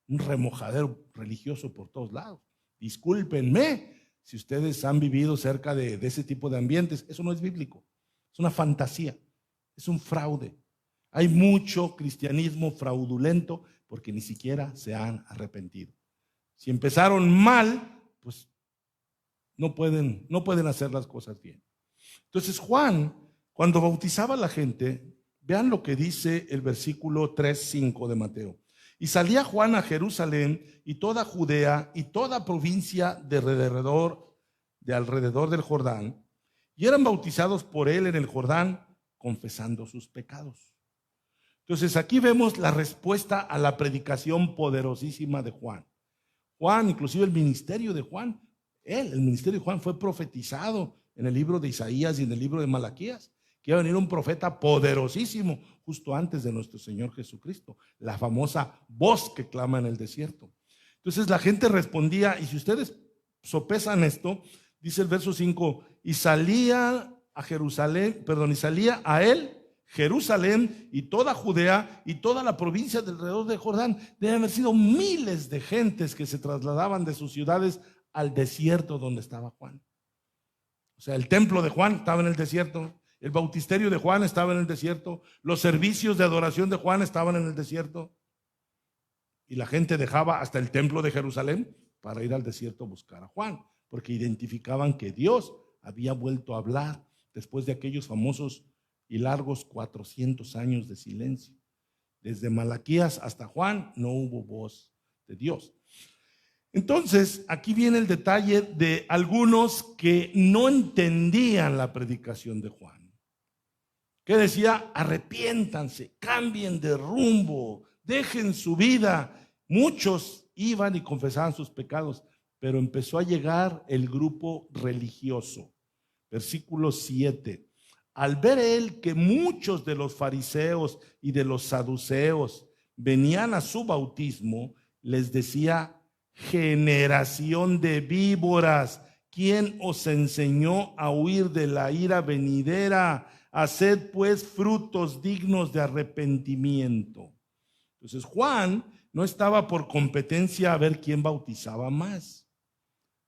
un remojadero religioso por todos lados. Discúlpenme si ustedes han vivido cerca de ese tipo de ambientes. Eso no es bíblico, es una fantasía, es un fraude. Hay mucho cristianismo fraudulento porque ni siquiera se han arrepentido. Si empezaron mal, pues no pueden hacer las cosas bien. Entonces Juan, cuando bautizaba a la gente, vean lo que dice el versículo 3:5 de Mateo. Y salía Juan a Jerusalén y toda Judea y toda provincia de alrededor del Jordán, y eran bautizados por él en el Jordán, confesando sus pecados. Entonces aquí vemos la respuesta a la predicación poderosísima de Juan. Juan, inclusive el ministerio de Juan, el ministerio de Juan fue profetizado en el libro de Isaías y en el libro de Malaquías, que iba a venir un profeta poderosísimo justo antes de nuestro Señor Jesucristo, la famosa voz que clama en el desierto. Entonces la gente respondía, y si ustedes sopesan esto, dice el verso 5, y salía a él Jerusalén y toda Judea y toda la provincia de alrededor de Jordán. Deben haber sido miles de gentes que se trasladaban de sus ciudades al desierto donde estaba Juan. O sea, el templo de Juan estaba en el desierto, el bautisterio de Juan estaba en el desierto, los servicios de adoración de Juan estaban en el desierto. Y la gente dejaba hasta el templo de Jerusalén para ir al desierto a buscar a Juan, porque identificaban que Dios había vuelto a hablar después de aquellos famosos y largos 400 años de silencio. Desde Malaquías hasta Juan no hubo voz de Dios. Entonces, aquí viene el detalle de algunos que no entendían la predicación de Juan, que decía: arrepiéntanse, cambien de rumbo, dejen su vida. Muchos iban y confesaban sus pecados, pero empezó a llegar el grupo religioso. Versículo 7. Al ver él que muchos de los fariseos y de los saduceos venían a su bautismo, les decía: generación de víboras, ¿quién os enseñó a huir de la ira venidera? Haced pues frutos dignos de arrepentimiento. Entonces Juan no estaba por competencia a ver quién bautizaba más.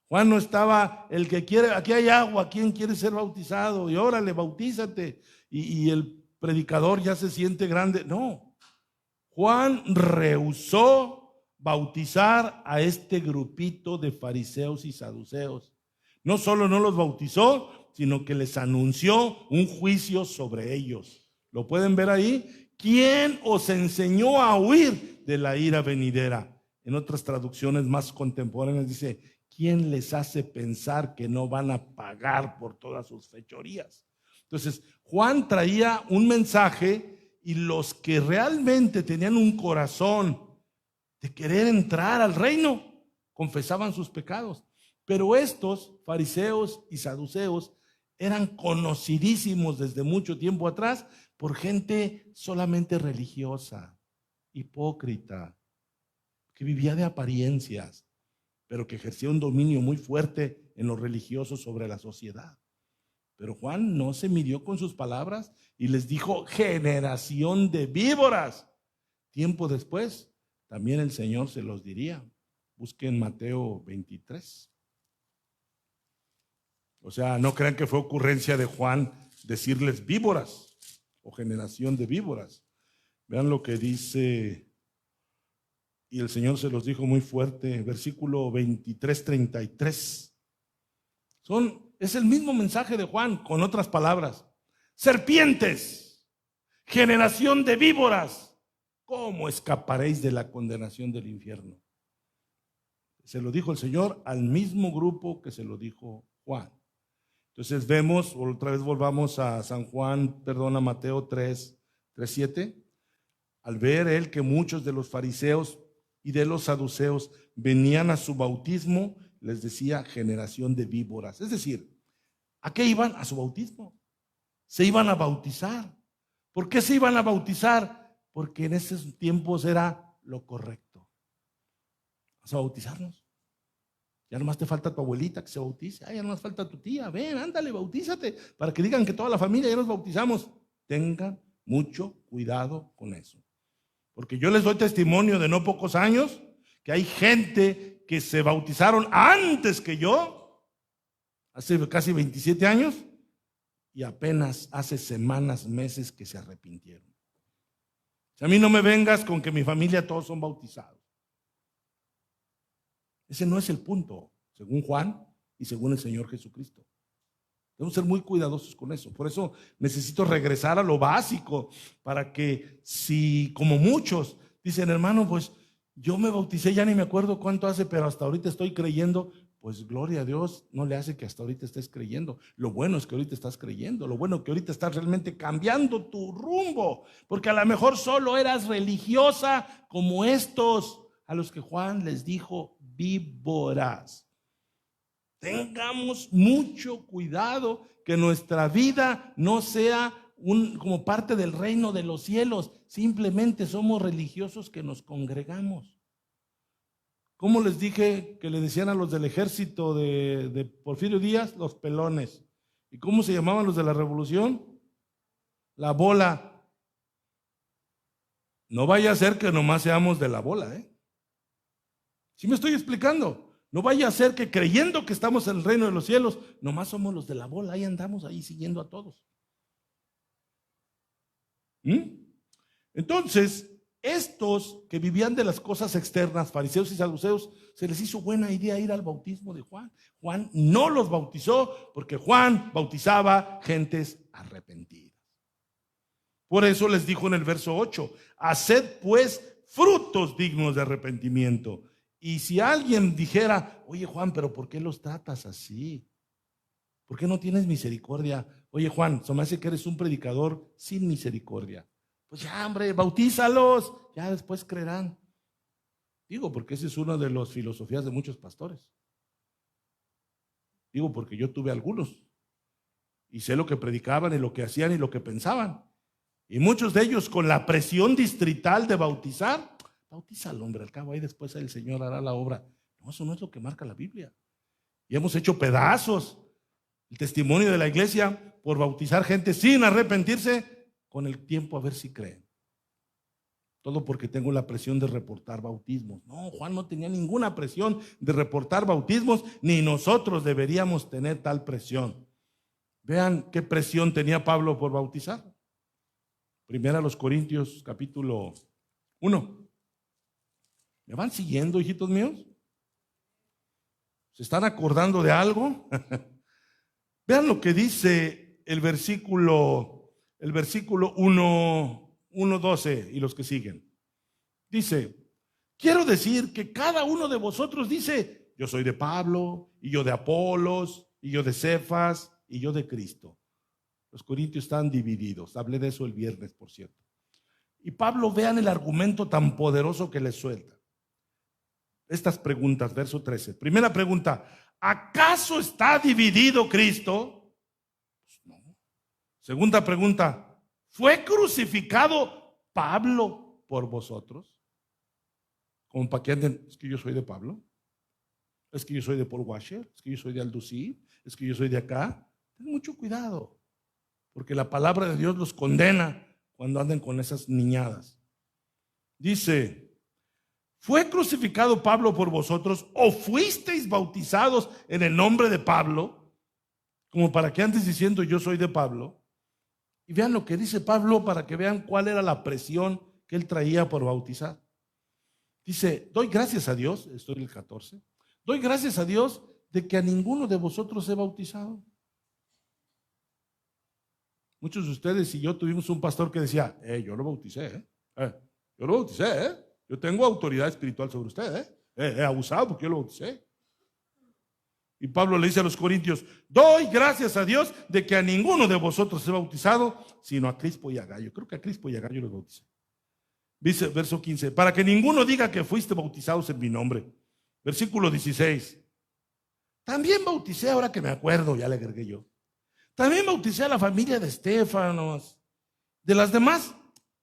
Juan no estaba el que quiere, aquí hay agua, ¿quién quiere ser bautizado? Y órale, bautízate. Y el predicador ya se siente grande. No, Juan rehusó bautizar a este grupito de fariseos y saduceos. No solo no los bautizó, sino que les anunció un juicio sobre ellos. ¿Lo pueden ver ahí? ¿Quién os enseñó a huir de la ira venidera? En otras traducciones más contemporáneas dice: ¿quién les hace pensar que no van a pagar por todas sus fechorías? Entonces, Juan traía un mensaje, y los que realmente tenían un corazón de querer entrar al reino confesaban sus pecados. Pero estos fariseos y saduceos eran conocidísimos desde mucho tiempo atrás por gente solamente religiosa, hipócrita, que vivía de apariencias, pero que ejercía un dominio muy fuerte en los religiosos sobre la sociedad. Pero Juan no se midió con sus palabras y les dijo: generación de víboras. Tiempo después, también el Señor se los diría. Busquen Mateo 23. O sea, no crean que fue ocurrencia de Juan decirles víboras o generación de víboras. Vean lo que dice, y el Señor se los dijo muy fuerte, versículo 23, 33. Es el mismo mensaje de Juan, con otras palabras. Serpientes, generación de víboras, ¿cómo escaparéis de la condenación del infierno? Se lo dijo el Señor al mismo grupo que se lo dijo Juan. Entonces vemos, otra vez volvamos a a Mateo 3, 7. Al ver él que muchos de los fariseos y de los saduceos venían a su bautismo, les decía: generación de víboras. Es decir, ¿a qué iban? A su bautismo. Se iban a bautizar. ¿Por qué se iban a bautizar? Porque en esos tiempos era lo correcto. Vamos a bautizarnos. Ya nomás te falta tu abuelita que se bautice. Ya nomás falta tu tía. Ven, ándale, bautízate. Para que digan que toda la familia ya nos bautizamos. Tengan mucho cuidado con eso. Porque yo les doy testimonio de no pocos años que hay gente que se bautizaron antes que yo, hace casi 27 años, y apenas hace semanas, meses que se arrepintieron. Si a mí no me vengas con que mi familia todos son bautizados. Ese no es el punto, según Juan y según el Señor Jesucristo. Debemos ser muy cuidadosos con eso. Por eso necesito regresar a lo básico, para que si, como muchos dicen: hermano, pues yo me bauticé, ya ni me acuerdo cuánto hace, pero hasta ahorita estoy creyendo. Pues gloria a Dios, no le hace que hasta ahorita estés creyendo. Lo bueno es que ahorita estás creyendo. Lo bueno es que ahorita estás realmente cambiando tu rumbo. Porque a lo mejor solo eras religiosa como estos, a los que Juan les dijo víboras. Tengamos mucho cuidado que nuestra vida no sea como parte del reino de los cielos. Simplemente somos religiosos que nos congregamos. ¿Cómo les dije que le decían a los del ejército de Porfirio Díaz? Los pelones. ¿Y cómo se llamaban los de la revolución? La bola. No vaya a ser que nomás seamos de la bola, ¿eh? ¿Sí me estoy explicando? No vaya a ser que creyendo que estamos en el reino de los cielos, nomás somos los de la bola, ahí andamos ahí siguiendo a todos. Entonces, estos que vivían de las cosas externas, fariseos y saduceos, se les hizo buena idea ir al bautismo de Juan. Juan no los bautizó porque Juan bautizaba gentes arrepentidas. Por eso les dijo en el verso 8, haced pues frutos dignos de arrepentimiento. Y si alguien dijera, oye Juan, pero ¿por qué los tratas así? ¿Por qué no tienes misericordia? Oye Juan, se me hace que eres un predicador sin misericordia. Pues ya, hombre, bautízalos, ya después creerán. Digo, porque esa es una de las filosofías de muchos pastores. Digo, porque yo tuve algunos y sé lo que predicaban y lo que hacían y lo que pensaban. Y muchos de ellos con la presión distrital de bautizar, bautiza al hombre, al cabo ahí después el Señor hará la obra. No, eso no es lo que marca la Biblia. Y hemos hecho pedazos el testimonio de la iglesia por bautizar gente sin arrepentirse, con el tiempo a ver si creen. Todo porque tengo la presión de reportar bautismos. No, Juan no tenía ninguna presión de reportar bautismos, ni nosotros deberíamos tener tal presión. Vean qué presión tenía Pablo por bautizar. Primera a los Corintios, capítulo 1. ¿Me van siguiendo, hijitos míos? ¿Se están acordando de algo? Vean lo que dice el versículo 1:12 y los que siguen. Dice, quiero decir que cada uno de vosotros dice, yo soy de Pablo, y yo de Apolos, y yo de Cefas, y yo de Cristo. Los corintios están divididos. Hablé de eso el viernes, por cierto. Y Pablo, vean el argumento tan poderoso que les suelta. Estas preguntas, verso 13. Primera pregunta, ¿acaso está dividido Cristo? Pues no. Segunda pregunta, ¿fue crucificado Pablo por vosotros? Como para que anden, es que yo soy de Pablo, es que yo soy de Paul Washer, es que yo soy de Alducí, es que yo soy de acá. Ten mucho cuidado, porque la palabra de Dios los condena cuando anden con esas niñadas. Dice, ¿fue crucificado Pablo por vosotros o fuisteis bautizados en el nombre de Pablo? Como para que andes diciendo yo soy de Pablo. Y vean lo que dice Pablo para que vean cuál era la presión que él traía por bautizar. Dice, doy gracias a Dios, estoy en el 14, doy gracias a Dios de que a ninguno de vosotros he bautizado. Muchos de ustedes y yo tuvimos un pastor que decía, yo lo bauticé, yo lo bauticé, yo tengo autoridad espiritual sobre usted, he abusado porque yo lo bauticé. Y Pablo le dice a los corintios, doy gracias a Dios de que a ninguno de vosotros he bautizado, sino a Crispo y a Gallo. Creo que a Crispo y a Gallo los bauticé. Dice, verso 15, para que ninguno diga que fuiste bautizados en mi nombre. Versículo 16, también bauticé, ahora que me acuerdo, ya le agregué yo. También bauticé a la familia de Estéfanos. De las demás,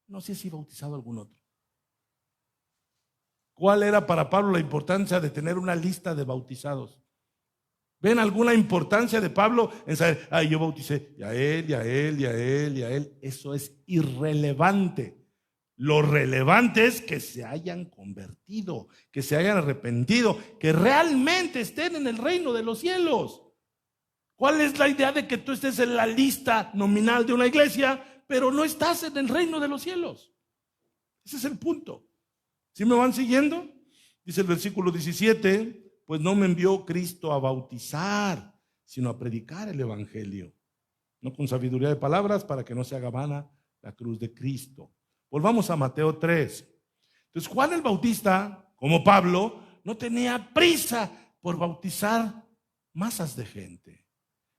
no sé si he bautizado algún otro. ¿Cuál era para Pablo la importancia de tener una lista de bautizados? ¿Ven alguna importancia de Pablo en saber, yo bauticé y a él, y a él, y a él, y a él? Eso es irrelevante. Lo relevante es que se hayan convertido, que se hayan arrepentido, que realmente estén en el reino de los cielos. ¿Cuál es la idea de que tú estés en la lista nominal de una iglesia, pero no estás en el reino de los cielos? Ese es el punto. ¿Sí me van siguiendo? Dice el versículo 17, pues no me envió Cristo a bautizar, sino a predicar el evangelio, no con sabiduría de palabras, para que no se haga vana la cruz de Cristo. Volvamos a Mateo 3. Entonces Juan el Bautista, como Pablo, no tenía prisa por bautizar masas de gente.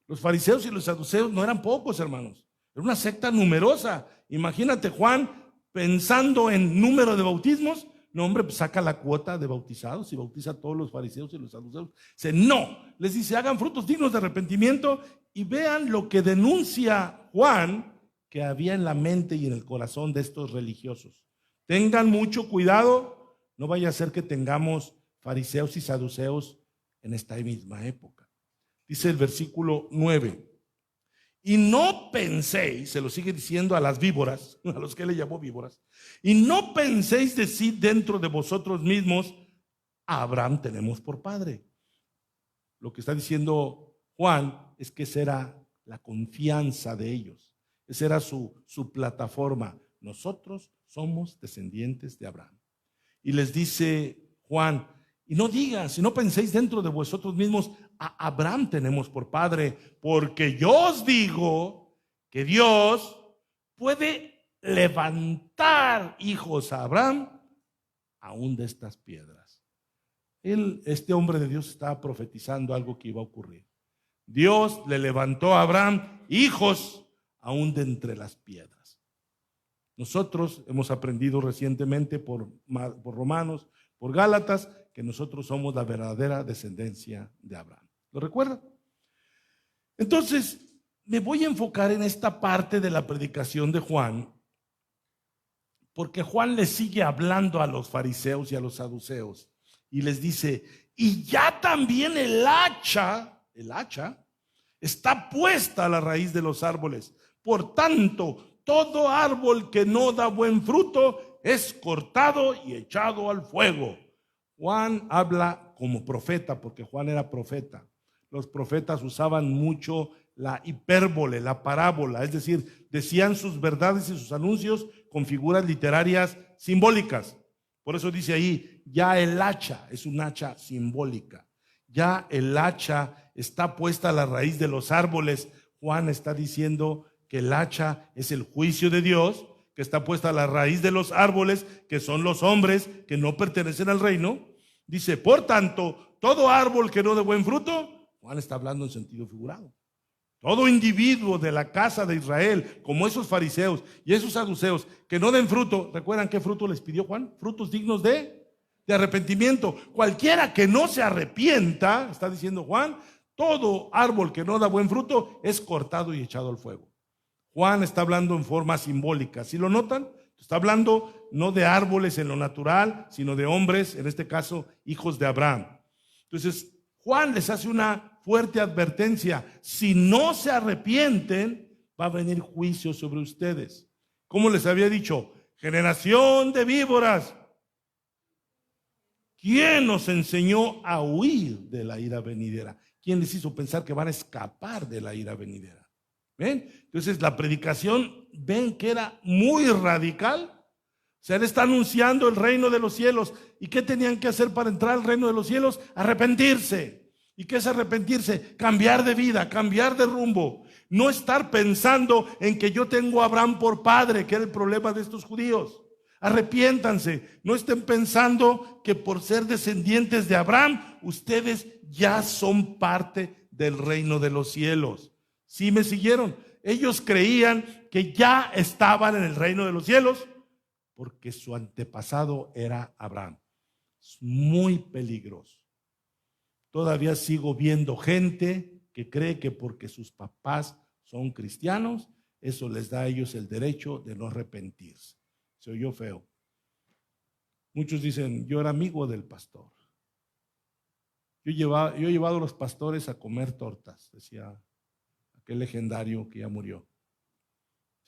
Los fariseos y los saduceos no eran pocos, hermanos. Era una secta numerosa. Imagínate Juan pensando en número de bautismos. No, hombre, pues saca la cuota de bautizados y bautiza a todos los fariseos y los saduceos. Dice, no, les dice, hagan frutos dignos de arrepentimiento. Y vean lo que denuncia Juan que había en la mente y en el corazón de estos religiosos. Tengan mucho cuidado, no vaya a ser que tengamos fariseos y saduceos en esta misma época. Dice el versículo 9, y no penséis, se lo sigue diciendo a las víboras, a los que él le llamó víboras, y no penséis decir dentro de vosotros mismos, a Abraham tenemos por padre. Lo que está diciendo Juan es que esa era la confianza de ellos, esa era su plataforma. Nosotros somos descendientes de Abraham. Y les dice Juan, y no digas, y no penséis dentro de vosotros mismos, a Abraham tenemos por padre, porque yo os digo que Dios puede levantar hijos a Abraham aún de estas piedras. Este hombre de Dios estaba profetizando algo que iba a ocurrir. Dios le levantó a Abraham hijos aún de entre las piedras. Nosotros hemos aprendido recientemente por Romanos, por Gálatas, que nosotros somos la verdadera descendencia de Abraham. ¿Lo recuerdan? Entonces, me voy a enfocar en esta parte de la predicación de Juan, porque Juan le sigue hablando a los fariseos y a los saduceos, y les dice, y ya también el hacha está puesta a la raíz de los árboles. Por tanto, todo árbol que no da buen fruto es cortado y echado al fuego. Juan habla como profeta, porque Juan era profeta. Los profetas usaban mucho la hipérbole, la parábola, es decir, decían sus verdades y sus anuncios con figuras literarias simbólicas. Por eso dice ahí, ya el hacha es un hacha simbólica. Ya el hacha está puesta a la raíz de los árboles. Juan está diciendo que el hacha es el juicio de Dios, que está puesta a la raíz de los árboles, que son los hombres que no pertenecen al reino. Dice, por tanto, todo árbol que no dé buen fruto, Juan está hablando en sentido figurado. Todo individuo de la casa de Israel, como esos fariseos y esos saduceos, que no den fruto, ¿recuerdan qué fruto les pidió Juan? Frutos dignos de arrepentimiento. Cualquiera que no se arrepienta, está diciendo Juan, todo árbol que no da buen fruto es cortado y echado al fuego. Juan está hablando en forma simbólica. ¿Sí lo notan? Está hablando no de árboles en lo natural, sino de hombres, en este caso, hijos de Abraham. Entonces, Juan les hace una fuerte advertencia. Si no se arrepienten, va a venir juicio sobre ustedes. Como les había dicho, generación de víboras. ¿Quién nos enseñó a huir de la ira venidera? ¿Quién les hizo pensar que van a escapar de la ira venidera? ¿Ven? Entonces la predicación, ven que era muy radical. O sea, él está anunciando el reino de los cielos. ¿Y qué tenían que hacer para entrar al reino de los cielos? Arrepentirse. ¿Y qué es arrepentirse? Cambiar de vida, cambiar de rumbo. No estar pensando en que yo tengo a Abraham por padre, que era el problema de estos judíos. Arrepiéntanse. No estén pensando que por ser descendientes de Abraham, ustedes ya son parte del reino de los cielos. ¿Sí me siguieron? Ellos creían que ya estaban en el reino de los cielos porque su antepasado era Abraham. Es muy peligroso. Todavía sigo viendo gente que cree que porque sus papás son cristianos, eso les da a ellos el derecho de no arrepentirse. Se oyó feo. Muchos dicen, yo era amigo del pastor. Yo he llevado a los pastores a comer tortas, decía aquel legendario que ya murió.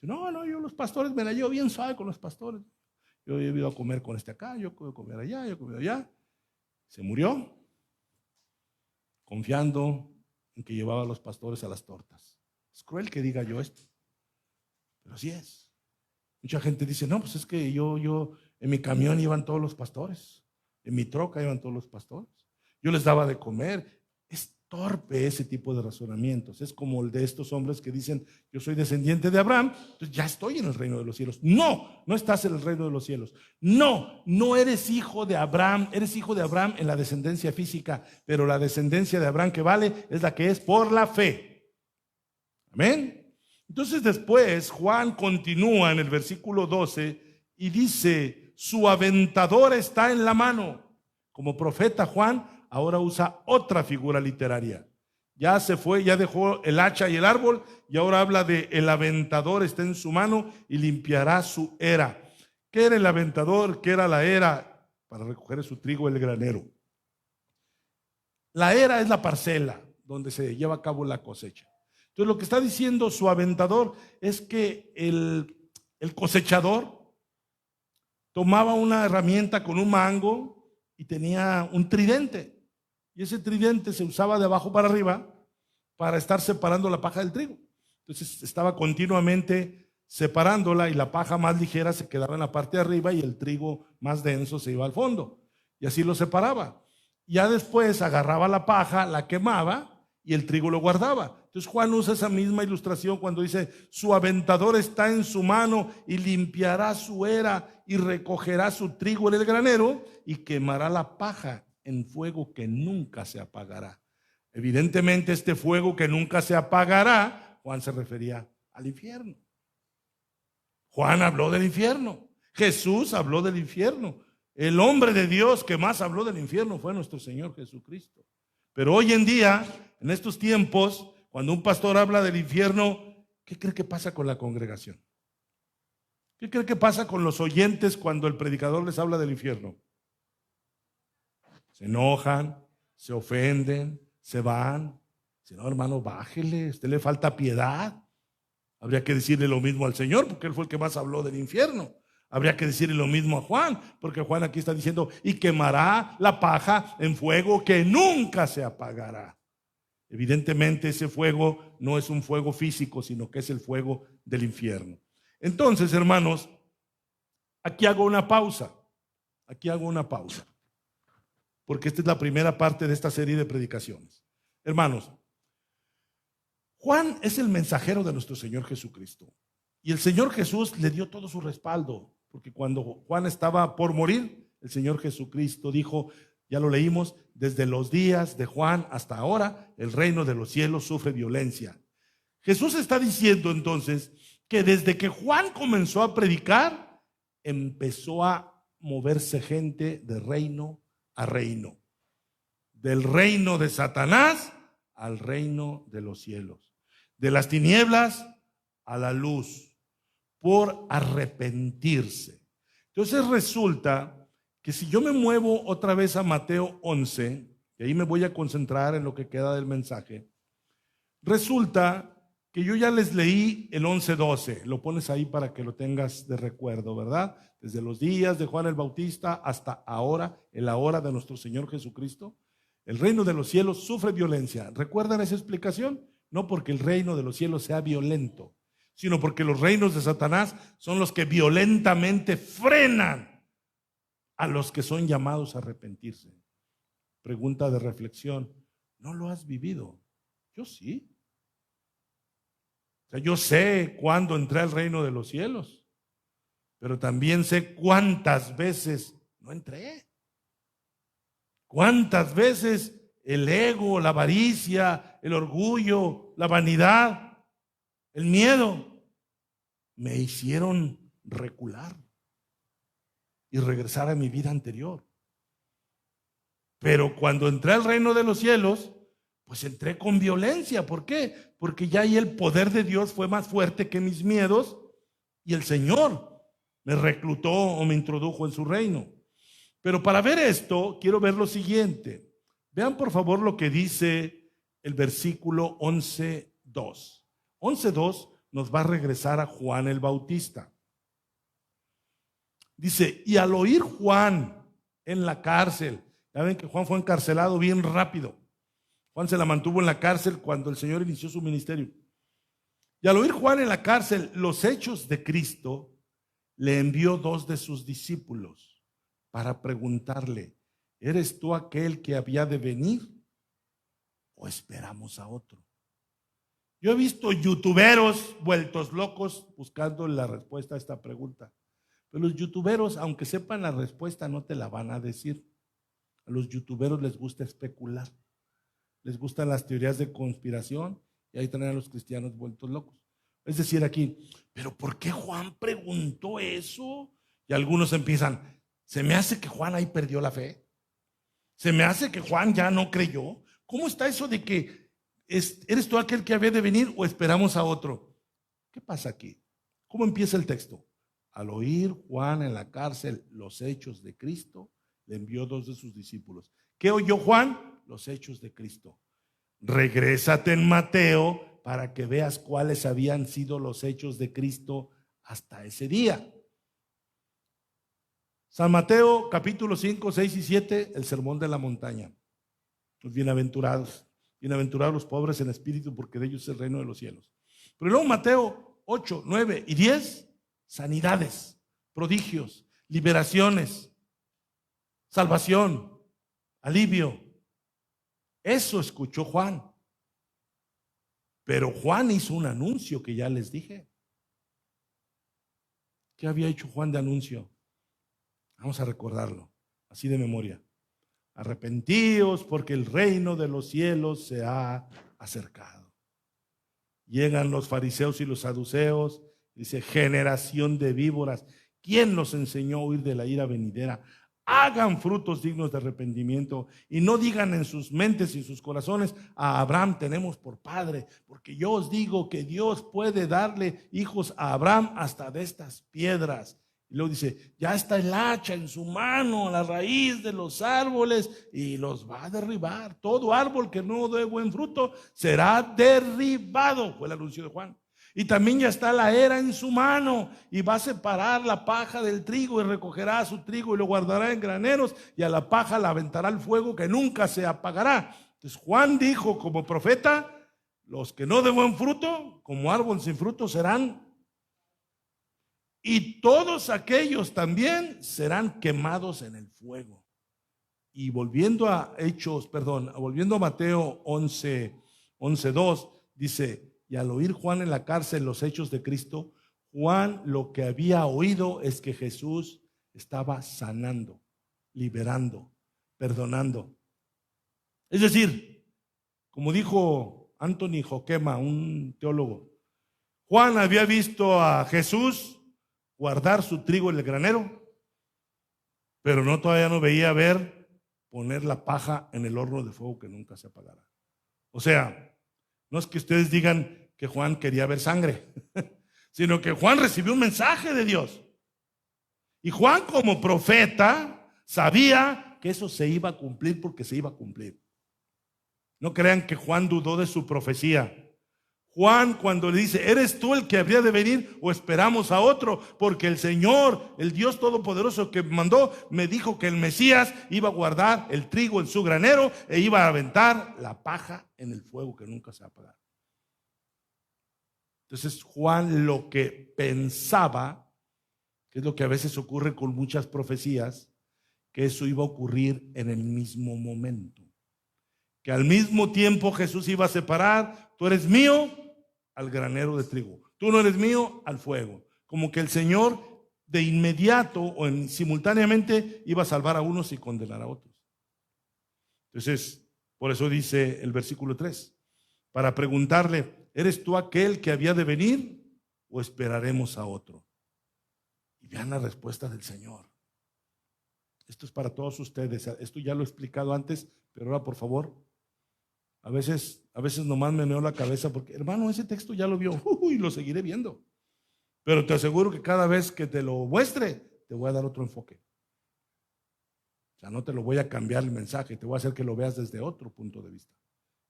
Dice, no, yo los pastores me la llevo bien suave con los pastores. Yo he ido a comer con este acá, yo he ido a comer allá, yo he comido allá. Se murió confiando en que llevaba a los pastores a las tortas. Es cruel que diga yo esto, pero así es. Mucha gente dice, no, pues es que yo en mi camión iban todos los pastores, en mi troca iban todos los pastores. Yo les daba de comer. Es torpe ese tipo de razonamientos. Es como el de estos hombres que dicen, yo soy descendiente de Abraham, entonces ya estoy en el reino de los cielos. No estás en el reino de los cielos. No eres hijo de Abraham. Eres hijo de Abraham en la descendencia física, pero la descendencia de Abraham que vale es la que es por la fe. Amén. Entonces después Juan continúa en el versículo 12 y dice, su aventador está en la mano. Como profeta Juan ahora usa otra figura literaria. Ya se fue, ya dejó el hacha y el árbol y ahora habla de el aventador está en su mano y limpiará su era. ¿Qué era el aventador? ¿Qué era la era? Para recoger su trigo el granero. La era es la parcela donde se lleva a cabo la cosecha. Entonces lo que está diciendo su aventador es que el cosechador tomaba una herramienta con un mango y tenía un tridente. Y ese tridente se usaba de abajo para arriba para estar separando la paja del trigo. Entonces estaba continuamente separándola, y la paja más ligera se quedaba en la parte de arriba y el trigo más denso se iba al fondo. Y así lo separaba. Ya después agarraba la paja, la quemaba y el trigo lo guardaba. Entonces Juan usa esa misma ilustración cuando dice: su aventador está en su mano y limpiará su era y recogerá su trigo en el granero y quemará la paja en fuego que nunca se apagará. Evidentemente este fuego que nunca se apagará, Juan se refería al infierno. Juan habló del infierno. Jesús habló del infierno. El hombre de Dios que más habló del infierno fue nuestro Señor Jesucristo. Pero hoy en día, en estos tiempos, cuando un pastor habla del infierno, ¿qué cree que pasa con la congregación? ¿Qué cree que pasa con los oyentes cuando el predicador les habla del infierno? Se enojan, se ofenden, se van. Si no, hermano, bájele, a usted le falta piedad. Habría que decirle lo mismo al Señor, porque Él fue el que más habló del infierno. Habría que decirle lo mismo a Juan, porque Juan aquí está diciendo: y quemará la paja en fuego que nunca se apagará. Evidentemente ese fuego no es un fuego físico, sino que es el fuego del infierno. Entonces, hermanos, aquí hago una pausa. Aquí hago una pausa, porque esta es la primera parte de esta serie de predicaciones. Hermanos, Juan es el mensajero de nuestro Señor Jesucristo. Y el Señor Jesús le dio todo su respaldo, porque cuando Juan estaba por morir, el Señor Jesucristo dijo, ya lo leímos: desde los días de Juan hasta ahora, el reino de los cielos sufre violencia. Jesús está diciendo entonces que desde que Juan comenzó a predicar, empezó a moverse gente de reino a reino, del reino de Satanás al reino de los cielos, de las tinieblas a la luz, por arrepentirse. Entonces resulta que si yo me muevo otra vez a Mateo 11, y ahí me voy a concentrar en lo que queda del mensaje, resulta que yo ya les leí el 11:12, lo pones ahí para que lo tengas de recuerdo, ¿verdad? Desde los días de Juan el Bautista hasta ahora, en la hora de nuestro Señor Jesucristo, el reino de los cielos sufre violencia. ¿Recuerdan esa explicación? No porque el reino de los cielos sea violento, sino porque los reinos de Satanás son los que violentamente frenan a los que son llamados a arrepentirse. Pregunta de reflexión: ¿no lo has vivido? Yo sí. O sea, yo sé cuándo entré al reino de los cielos, pero también sé cuántas veces no entré. Cuántas veces el ego, la avaricia, el orgullo, la vanidad, el miedo me hicieron recular y regresar a mi vida anterior. Pero cuando entré al reino de los cielos, pues entré con violencia. ¿Por qué? Porque ya ahí el poder de Dios fue más fuerte que mis miedos y el Señor me reclutó o me introdujo en su reino. Pero para ver esto, quiero ver lo siguiente. Vean por favor lo que dice el versículo 11:2. 11:2 nos va a regresar a Juan el Bautista. Dice: y al oír Juan en la cárcel, ya ven que Juan fue encarcelado bien rápido. Juan se la mantuvo en la cárcel cuando el Señor inició su ministerio. Y al oír Juan en la cárcel los hechos de Cristo, le envió 2 de sus discípulos para preguntarle: ¿eres tú aquel que había de venir o esperamos a otro? Yo he visto youtuberos vueltos locos buscando la respuesta a esta pregunta. Pero los youtuberos, aunque sepan la respuesta, no te la van a decir. A los youtuberos les gusta especular. Les gustan las teorías de conspiración y ahí traen a los cristianos vueltos locos. Es decir, aquí, ¿pero por qué Juan preguntó eso? Y algunos empiezan: se me hace que Juan ahí perdió la fe. Se me hace que Juan ya no creyó. ¿Cómo está eso de que eres tú aquel que había de venir o esperamos a otro? ¿Qué pasa aquí? ¿Cómo empieza el texto? Al oír Juan en la cárcel los hechos de Cristo, le envió 2 de sus discípulos. ¿Qué oyó Juan? Los hechos de Cristo. Regrésate en Mateo para que veas cuáles habían sido los hechos de Cristo hasta ese día. San Mateo capítulo 5, 6 y 7, el sermón de la montaña. Los bienaventurados los pobres en espíritu, porque de ellos es el reino de los cielos. Pero luego Mateo 8, 9 y 10, sanidades, prodigios, liberaciones, salvación, alivio. Eso escuchó Juan. Pero Juan hizo un anuncio que ya les dije. ¿Qué había hecho Juan de anuncio? Vamos a recordarlo, así de memoria. Arrepentíos porque el reino de los cielos se ha acercado. Llegan los fariseos y los saduceos, dice, generación de víboras. ¿Quién los enseñó a huir de la ira venidera? Hagan frutos dignos de arrepentimiento y no digan en sus mentes y sus corazones, a Abraham tenemos por padre, porque yo os digo que Dios puede darle hijos a Abraham hasta de estas piedras. Y luego dice, ya está el hacha en su mano, a la raíz de los árboles, y los va a derribar. Todo árbol que no dé buen fruto será derribado, fue el anuncio de Juan. Y también ya está la era en su mano, y va a separar la paja del trigo, y recogerá su trigo y lo guardará en graneros, y a la paja la aventará al fuego que nunca se apagará. Entonces Juan dijo como profeta, los que no den buen fruto, como árbol sin fruto serán, y todos aquellos también serán quemados en el fuego. Y volviendo a Mateo 11:2, dice, y al oír Juan en la cárcel los hechos de Cristo, Juan lo que había oído es que Jesús estaba sanando, liberando, perdonando. Es decir, como dijo Anthony Joquema, un teólogo, Juan había visto a Jesús guardar su trigo en el granero, pero todavía no veía ver poner la paja en el horno de fuego que nunca se apagará. O sea, no es que ustedes digan que Juan quería ver sangre, sino que Juan recibió un mensaje de Dios. Y Juan como profeta sabía que eso se iba a cumplir porque se iba a cumplir. No crean que Juan dudó de su profecía. Juan cuando le dice, ¿eres tú el que habría de venir o esperamos a otro? Porque el Señor, el Dios Todopoderoso que mandó, me dijo que el Mesías iba a guardar el trigo en su granero e iba a aventar la paja en el fuego que nunca se va a apagar. Entonces Juan lo que pensaba, que es lo que a veces ocurre con muchas profecías, que eso iba a ocurrir en el mismo momento. Que al mismo tiempo Jesús iba a separar, tú eres mío, al granero de trigo. Tú no eres mío, al fuego. Como que el Señor de inmediato o simultáneamente iba a salvar a unos y condenar a otros. Entonces, por eso dice el versículo 3, para preguntarle, ¿eres tú aquel que había de venir o esperaremos a otro? Y vean la respuesta del Señor. Esto es para todos ustedes. Esto ya lo he explicado antes, pero ahora por favor, a veces nomás me meo la cabeza porque, hermano, ese texto ya lo vio y lo seguiré viendo. Pero te aseguro que cada vez que te lo muestre, te voy a dar otro enfoque. O sea, no te lo voy a cambiar el mensaje, te voy a hacer que lo veas desde otro punto de vista.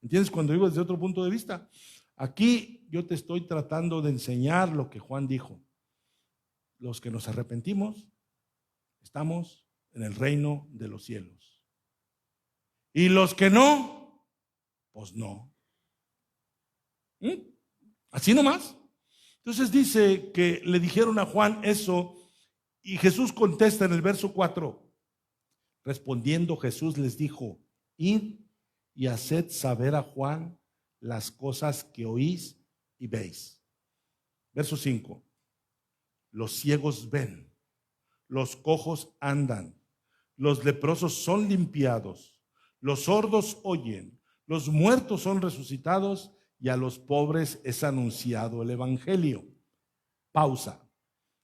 ¿Entiendes? Cuando digo desde otro punto de vista, aquí yo te estoy tratando de enseñar lo que Juan dijo. Los que nos arrepentimos, estamos en el reino de los cielos. Y los que no, pues no. Así nomás. Entonces dice que le dijeron a Juan eso y Jesús contesta en el verso 4. Respondiendo Jesús les dijo, id y haced saber a Juan las cosas que oís y veis. Verso 5. Los ciegos ven, los cojos andan, los leprosos son limpiados, los sordos oyen, los muertos son resucitados y a los pobres es anunciado el evangelio. Pausa.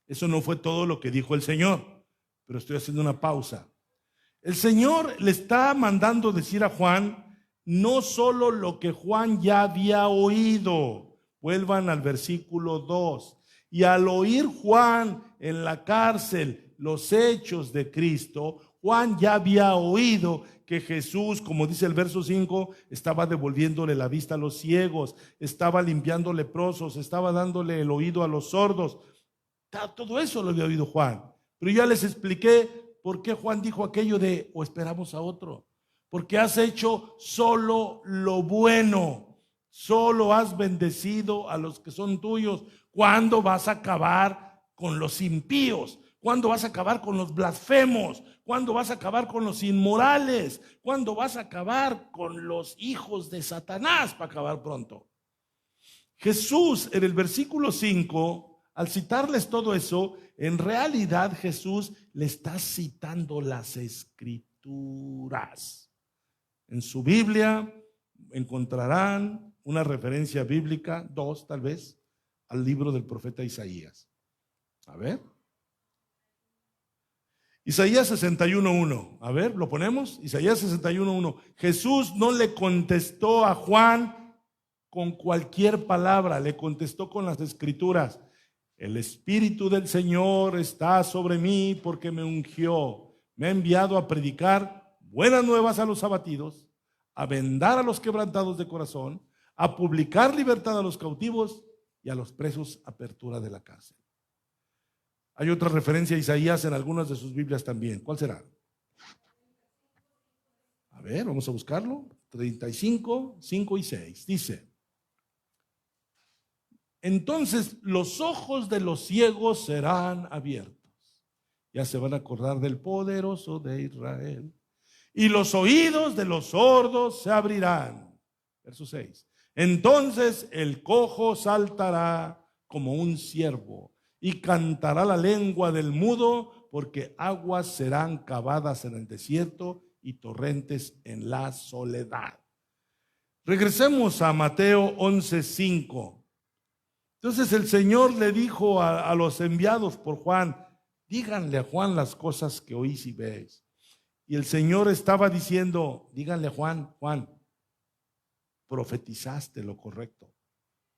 Eso no fue todo lo que dijo el Señor, pero estoy haciendo una pausa. El Señor le está mandando decir a Juan no solo lo que Juan ya había oído. Vuelvan al versículo 2. Y al oír Juan en la cárcel los hechos de Cristo, Juan ya había oído que Jesús, como dice el verso 5, estaba devolviéndole la vista a los ciegos, estaba limpiando leprosos, estaba dándole el oído a los sordos. Todo eso lo había oído Juan. Pero ya les expliqué por qué Juan dijo aquello de o esperamos a otro. Porque has hecho solo lo bueno. Solo has bendecido a los que son tuyos. ¿Cuándo vas a acabar con los impíos? ¿Cuándo vas a acabar con los blasfemos? ¿Cuándo vas a acabar con los inmorales? ¿Cuándo vas a acabar con los hijos de Satanás para acabar pronto? Jesús en el versículo 5, al citarles todo eso, en realidad Jesús le está citando las Escrituras. En su Biblia encontrarán una referencia bíblica, 2 tal vez, al libro del profeta Isaías. A ver. Isaías 61:1. A ver, ¿lo ponemos? Isaías 61:1. Jesús no le contestó a Juan con cualquier palabra, le contestó con las Escrituras. El Espíritu del Señor está sobre mí porque me ungió. Me ha enviado a predicar buenas nuevas a los abatidos, a vendar a los quebrantados de corazón, a publicar libertad a los cautivos y a los presos apertura de la cárcel. Hay otra referencia a Isaías en algunas de sus Biblias también. ¿Cuál será? A ver, vamos a buscarlo. 35, 5 y 6. Dice: entonces los ojos de los ciegos serán abiertos. Ya se van a acordar del poderoso de Israel. Y los oídos de los sordos se abrirán. Verso 6. Entonces el cojo saltará como un ciervo y cantará la lengua del mudo, porque aguas serán cavadas en el desierto y torrentes en la soledad. Regresemos a Mateo 11:5. Entonces el Señor le dijo a los enviados por Juan: díganle a Juan las cosas que oís y veis. Y el Señor estaba diciendo: díganle a Juan, Juan, profetizaste lo correcto.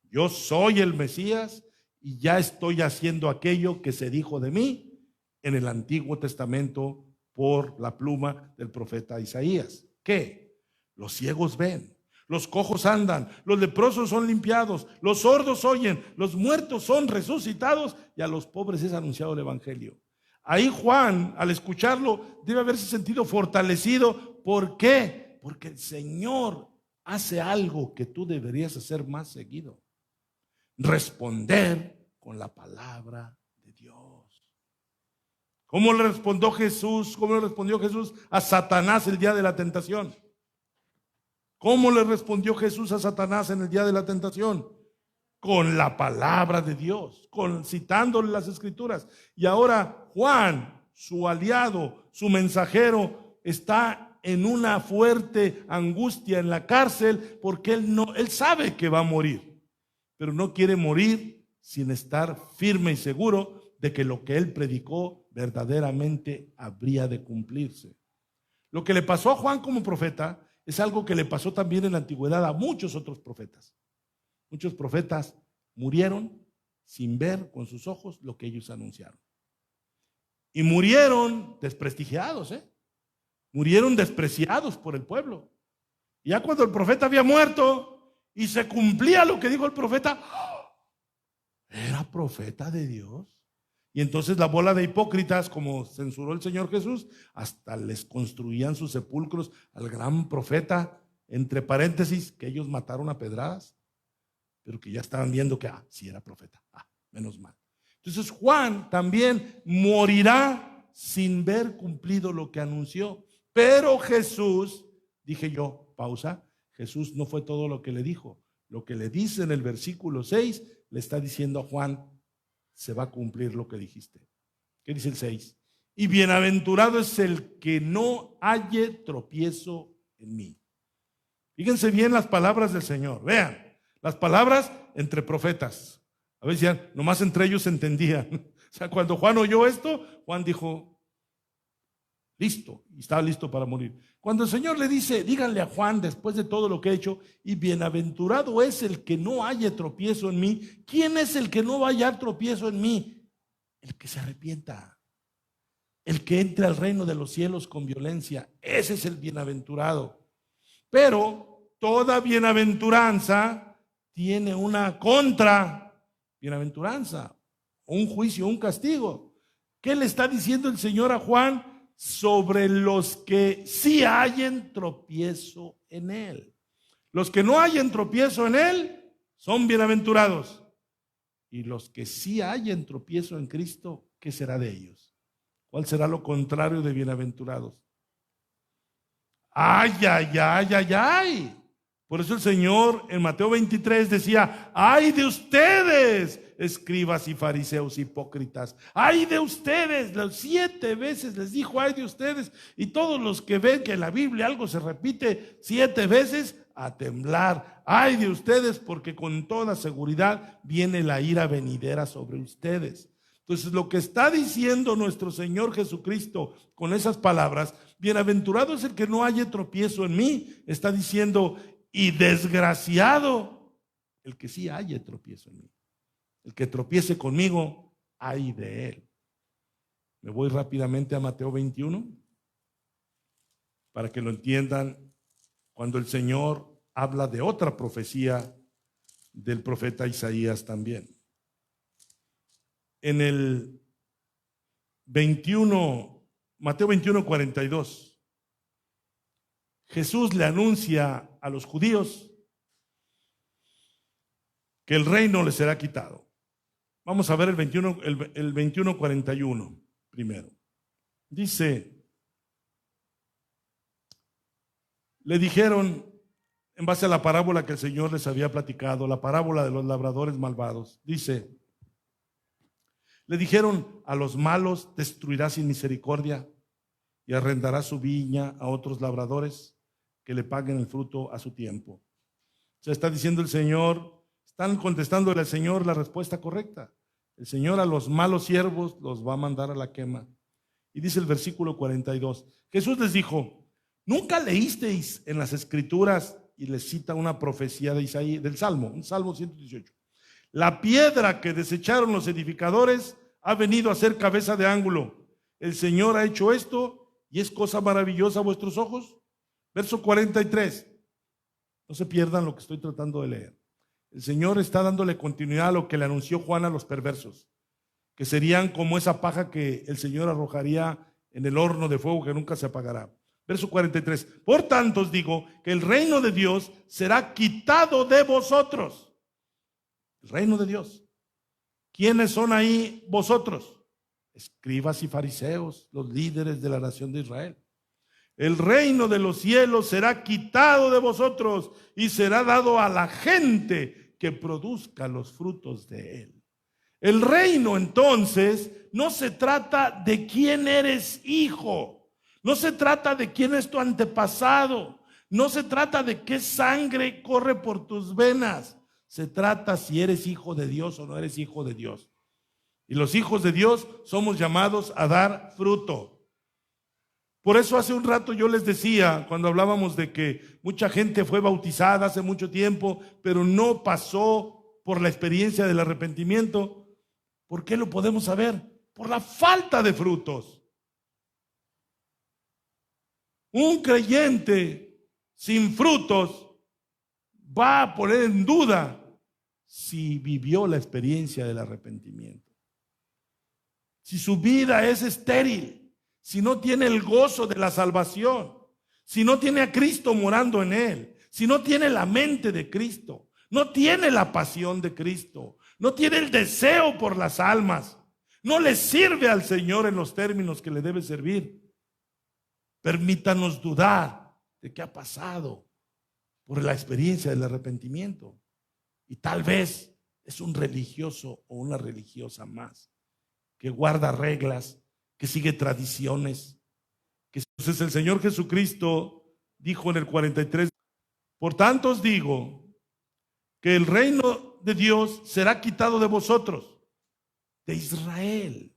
Yo soy el Mesías y ya estoy haciendo aquello que se dijo de mí en el Antiguo Testamento por la pluma del profeta Isaías. ¿Qué? Los ciegos ven, los cojos andan, los leprosos son limpiados, los sordos oyen, los muertos son resucitados y a los pobres es anunciado el Evangelio. Ahí Juan, al escucharlo, debe haberse sentido fortalecido. ¿Por qué? Porque el Señor hace algo que tú deberías hacer más seguido: responder con la palabra de Dios. ¿Cómo le respondió Jesús? ¿Cómo le respondió Jesús a Satanás el día de la tentación? ¿Cómo le respondió Jesús a Satanás en el día de la tentación? Con la palabra de Dios, citándole las Escrituras. Y ahora Juan, su aliado, su mensajero, está en una fuerte angustia en la cárcel porque él sabe que va a morir, pero no quiere morir sin estar firme y seguro de que lo que él predicó verdaderamente habría de cumplirse. Lo que le pasó a Juan como profeta es algo que le pasó también en la antigüedad a muchos otros profetas. Muchos profetas murieron sin ver con sus ojos lo que ellos anunciaron. Y murieron desprestigiados, murieron despreciados por el pueblo. Y ya cuando el profeta había muerto y se cumplía lo que dijo el profeta, era profeta de Dios. Y entonces la bola de hipócritas, como censuró el Señor Jesús, hasta les construían sus sepulcros al gran profeta, entre paréntesis, que ellos mataron a pedradas, pero que ya estaban viendo que, sí era profeta, menos mal. Entonces Juan también morirá sin ver cumplido lo que anunció. Pero Jesús, dije yo, pausa, Jesús no fue todo lo que le dijo. Lo que le dice en el versículo 6, le está diciendo a Juan: se va a cumplir lo que dijiste. ¿Qué dice el 6? Y bienaventurado es el que no halle tropiezo en mí. Fíjense bien las palabras del Señor. Vean, las palabras entre profetas. A veces ya nomás entre ellos se entendían. O sea, cuando Juan oyó esto, Juan dijo: listo, y estaba listo para morir. Cuando el Señor le dice: díganle a Juan, después de todo lo que he hecho, y bienaventurado es el que no halle tropiezo en mí. ¿Quién es el que no va a hallar tropiezo en mí? El que se arrepienta, el que entre al reino de los cielos con violencia. Ese es el bienaventurado. Pero toda bienaventuranza tiene una bienaventuranza, un juicio, un castigo. ¿Qué le está diciendo el Señor a Juan? Sobre los que sí hallen tropiezo en él. Los que no hayan tropiezo en Él son bienaventurados. Y los que sí hayan tropiezo en Cristo, ¿qué será de ellos? ¿Cuál será lo contrario de bienaventurados? ¡Ay, ay, ay, ay, ay! Por eso el Señor en Mateo 23 decía: ¡ay de ustedes, escribas y fariseos hipócritas! ¡Ay de ustedes! Las 7 veces les dijo: ¡ay de ustedes! Y todos los que ven que en la Biblia algo se repite 7 veces, a temblar. ¡Ay de ustedes! Porque con toda seguridad viene la ira venidera sobre ustedes. Entonces, lo que está diciendo nuestro Señor Jesucristo con esas palabras: bienaventurado es el que no haya tropiezo en mí, está diciendo: y desgraciado el que sí haya tropiezo en mí. El que tropiece conmigo, ay de él. Me voy rápidamente a Mateo 21 para que lo entiendan, cuando el Señor habla de otra profecía del profeta Isaías también. En el 21, Mateo 21:42, Jesús le anuncia a los judíos que el reino les será quitado. Vamos a ver el 21:41 primero. Dice: le dijeron, en base a la parábola que el Señor les había platicado, la parábola de los labradores malvados, dice: le dijeron, a los malos destruirá sin misericordia y arrendará su viña a otros labradores que le paguen el fruto a su tiempo. Se está diciendo el Señor, están contestándole al Señor la respuesta correcta. El Señor a los malos siervos los va a mandar a la quema. Y dice el versículo 42, Jesús les dijo: ¿nunca leísteis en las Escrituras? Y les cita una profecía de Isaías, del Salmo, un Salmo 118. La piedra que desecharon los edificadores ha venido a ser cabeza de ángulo. El Señor ha hecho esto y es cosa maravillosa a vuestros ojos. Verso 43. No se pierdan lo que estoy tratando de leer. El Señor está dándole continuidad a lo que le anunció Juan a los perversos, que serían como esa paja que el Señor arrojaría en el horno de fuego que nunca se apagará. Verso 43. Por tanto os digo que el reino de Dios será quitado de vosotros. El reino de Dios. ¿Quiénes son ahí vosotros? Escribas y fariseos, los líderes de la nación de Israel. El reino de los cielos será quitado de vosotros y será dado a la gente que produzca los frutos de él. El reino, entonces, no se trata de quién eres hijo, no se trata de quién es tu antepasado, no se trata de qué sangre corre por tus venas, se trata si eres hijo de Dios o no eres hijo de Dios. Y los hijos de Dios somos llamados a dar fruto. Por eso hace un rato yo les decía, cuando hablábamos de que mucha gente fue bautizada hace mucho tiempo, pero no pasó por la experiencia del arrepentimiento. ¿Por qué lo podemos saber? Por la falta de frutos. Un creyente sin frutos va a poner en duda si vivió la experiencia del arrepentimiento. Si su vida es estéril, si no tiene el gozo de la salvación, si no tiene a Cristo morando en él, si no tiene la mente de Cristo, no tiene la pasión de Cristo, no tiene el deseo por las almas, no le sirve al Señor en los términos que le debe servir, permítanos dudar de qué ha pasado por la experiencia del arrepentimiento. Y tal vez es un religioso o una religiosa más, que guarda reglas, que sigue tradiciones. Entonces el Señor Jesucristo dijo en el 43, por tanto os digo que el reino de Dios será quitado de vosotros, de Israel,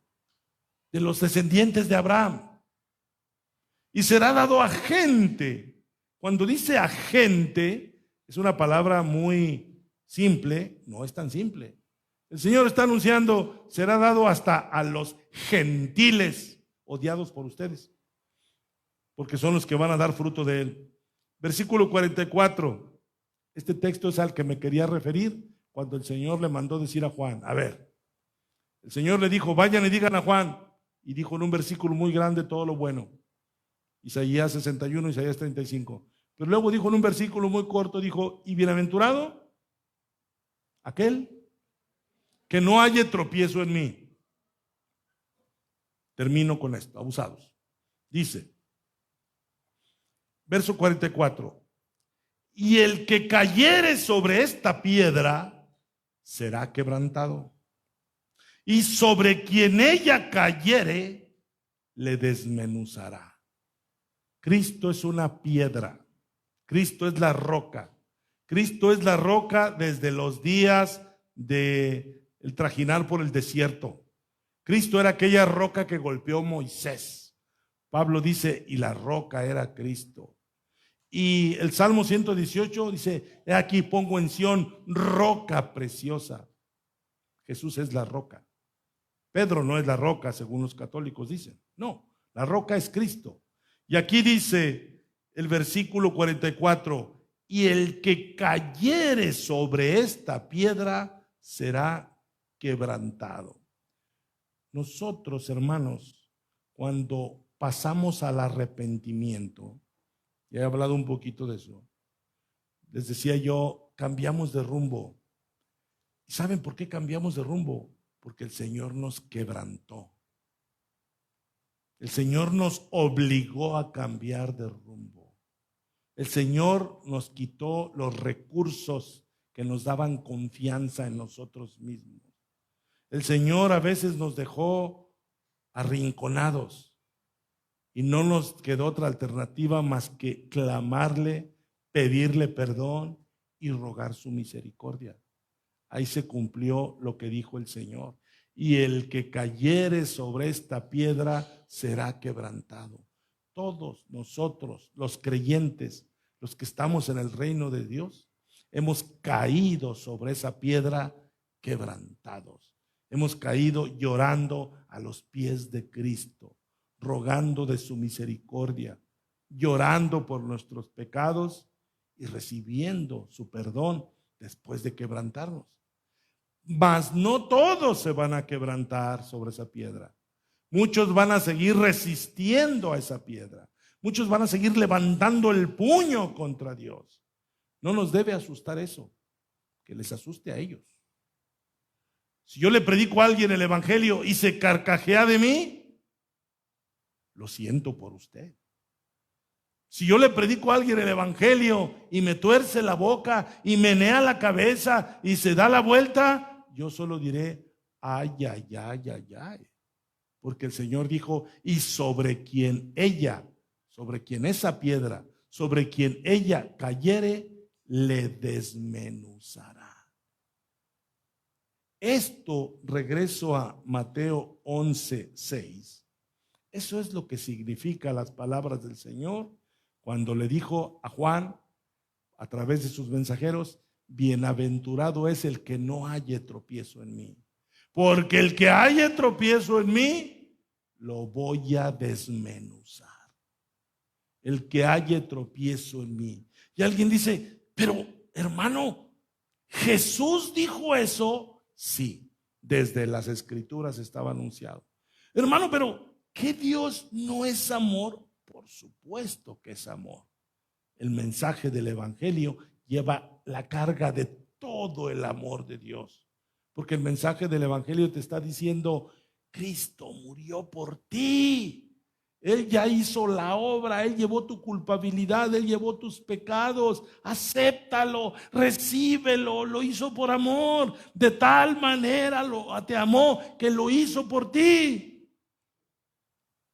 de los descendientes de Abraham, y será dado a gente. Cuando dice a gente, es una palabra muy simple, no es tan simple. El Señor está anunciando, será dado hasta a los gentiles odiados por ustedes, porque son los que van a dar fruto de él. Versículo 44, este texto es al que me quería referir cuando el Señor le mandó decir a Juan, a ver, el Señor le dijo, vayan y digan a Juan, y dijo en un versículo muy grande todo lo bueno. Isaías 61, Isaías 35. Pero luego dijo en un versículo muy corto, dijo, y bienaventurado aquel que no haya tropiezo en mí. Termino con esto, abusados. Dice, verso 44, y el que cayere sobre esta piedra será quebrantado, y sobre quien ella cayere le desmenuzará. Cristo es una piedra, Cristo es la roca, Cristo es la roca desde los días de el trajinar por el desierto. Cristo era aquella roca que golpeó Moisés. Pablo dice, y la roca era Cristo. Y el Salmo 118 dice, he aquí pongo en Sión roca preciosa. Jesús es la roca. Pedro no es la roca, según los católicos dicen. No, la roca es Cristo. Y aquí dice el versículo 44, y el que cayere sobre esta piedra será quebrantado. Nosotros, hermanos, cuando pasamos al arrepentimiento, ya he hablado un poquito de eso, les decía yo, cambiamos de rumbo. ¿Y saben por qué cambiamos de rumbo? Porque el Señor nos quebrantó. El Señor nos obligó a cambiar de rumbo. El Señor nos quitó los recursos que nos daban confianza en nosotros mismos. El Señor a veces nos dejó arrinconados y no nos quedó otra alternativa más que clamarle, pedirle perdón y rogar su misericordia. Ahí se cumplió lo que dijo el Señor. Y el que cayere sobre esta piedra será quebrantado. Todos nosotros, los creyentes, los que estamos en el reino de Dios, hemos caído sobre esa piedra quebrantados. Hemos caído llorando a los pies de Cristo, rogando de su misericordia, llorando por nuestros pecados y recibiendo su perdón después de quebrantarnos. Mas no todos se van a quebrantar sobre esa piedra. Muchos van a seguir resistiendo a esa piedra. Muchos van a seguir levantando el puño contra Dios. No nos debe asustar eso, que les asuste a ellos. Si yo le predico a alguien el evangelio y se carcajea de mí, lo siento por usted. Si yo le predico a alguien el evangelio y me tuerce la boca y menea la cabeza y se da la vuelta, yo solo diré, ay, ay, ay, ay, ay. Porque el Señor dijo, y sobre quien esa piedra, sobre quien ella cayere, le desmenuzará. Esto, regreso a Mateo 11:6. Eso es lo que significa las palabras del Señor cuando le dijo a Juan, a través de sus mensajeros, bienaventurado es el que no halle tropiezo en mí. Porque el que halle tropiezo en mí, lo voy a desmenuzar. El que halle tropiezo en mí. Y alguien dice, pero hermano, ¿Jesús dijo eso? Sí, desde las Escrituras estaba anunciado. Hermano, pero ¿qué Dios no es amor? Por supuesto que es amor. El mensaje del evangelio lleva la carga de todo el amor de Dios. Porque el mensaje del evangelio te está diciendo, Cristo murió por ti. Él ya hizo la obra, Él llevó tu culpabilidad, Él llevó tus pecados. Acéptalo, recíbelo, lo hizo por amor. De tal manera te amó que lo hizo por ti.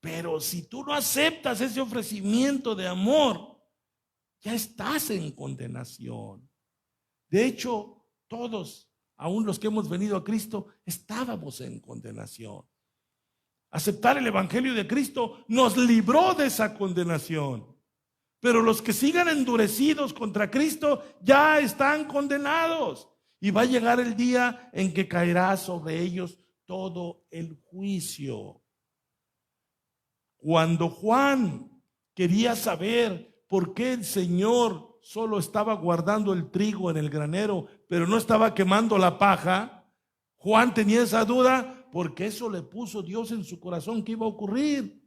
Pero si tú no aceptas ese ofrecimiento de amor, ya estás en condenación. De hecho, todos, aún los que hemos venido a Cristo, estábamos en condenación. Aceptar el evangelio de Cristo nos libró de esa condenación. Pero los que sigan endurecidos contra Cristo ya están condenados. Y va a llegar el día en que caerá sobre ellos todo el juicio. Cuando Juan quería saber por qué el Señor solo estaba guardando el trigo en el granero, pero no estaba quemando la paja, Juan tenía esa duda porque eso le puso Dios en su corazón que iba a ocurrir.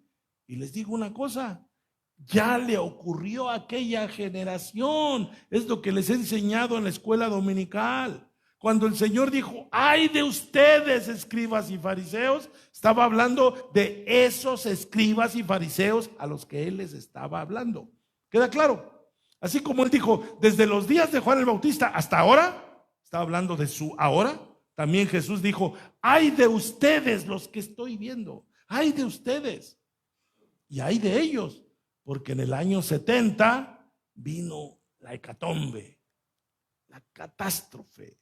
Y les digo una cosa, Ya le ocurrió a aquella generación. Es lo que les he enseñado en la escuela dominical. Cuando el Señor dijo, ay de ustedes, escribas y fariseos, estaba hablando de esos escribas y fariseos a los que Él les estaba hablando. ¿Queda claro? Así como Él dijo, desde los días de Juan el Bautista hasta ahora, estaba hablando de su ahora. También Jesús dijo, ay de ustedes los que estoy viendo, ay de ustedes y ay de ellos, porque en el año 70 vino la hecatombe, la catástrofe.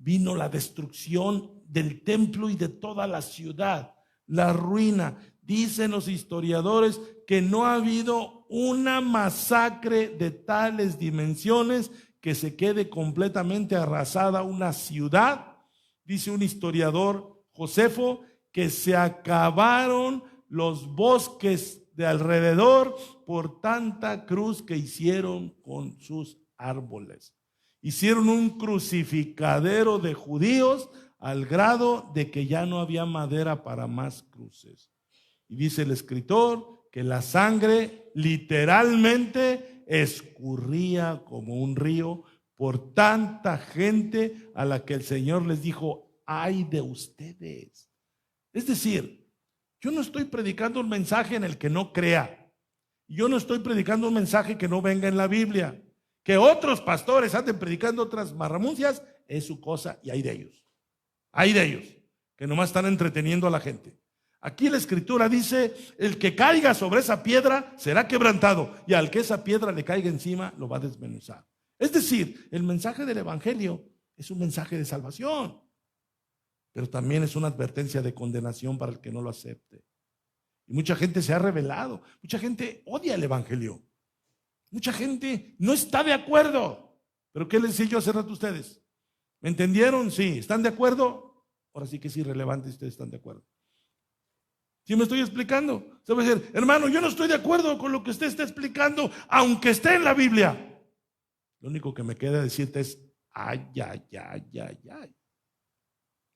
Vino la destrucción del templo y de toda la ciudad, la ruina. Dicen los historiadores que no ha habido una masacre de tales dimensiones que se quede completamente arrasada una ciudad. Dice un historiador, Josefo, que se acabaron los bosques de alrededor por tanta cruz que hicieron con sus árboles. Hicieron un crucificadero de judíos al grado de que ya no había madera para más cruces. Y dice el escritor que la sangre literalmente escurría como un río por tanta gente a la que el Señor les dijo, ay de ustedes. Es decir, yo no estoy predicando un mensaje en el que no crea. Yo no estoy predicando un mensaje que no venga en la Biblia. Que otros pastores anden predicando otras marramuncias es su cosa y hay de ellos que nomás están entreteniendo a la gente. Aquí la escritura dice, el que caiga sobre esa piedra será quebrantado y al que esa piedra le caiga encima lo va a desmenuzar. Es decir, el mensaje del evangelio es un mensaje de salvación, pero también es una advertencia de condenación para el que no lo acepte. Y mucha gente se ha rebelado, mucha gente odia el evangelio. Mucha gente no está de acuerdo. ¿Pero qué les decía yo hace rato a ustedes? ¿Me entendieron? Sí. ¿Están de acuerdo? Ahora sí que es irrelevante si ustedes están de acuerdo. ¿Sí me estoy explicando? Se va a decir, hermano, yo no estoy de acuerdo con lo que usted está explicando, aunque esté en la Biblia. Lo único que me queda decirte es, ay, ay, ay, ay, ay.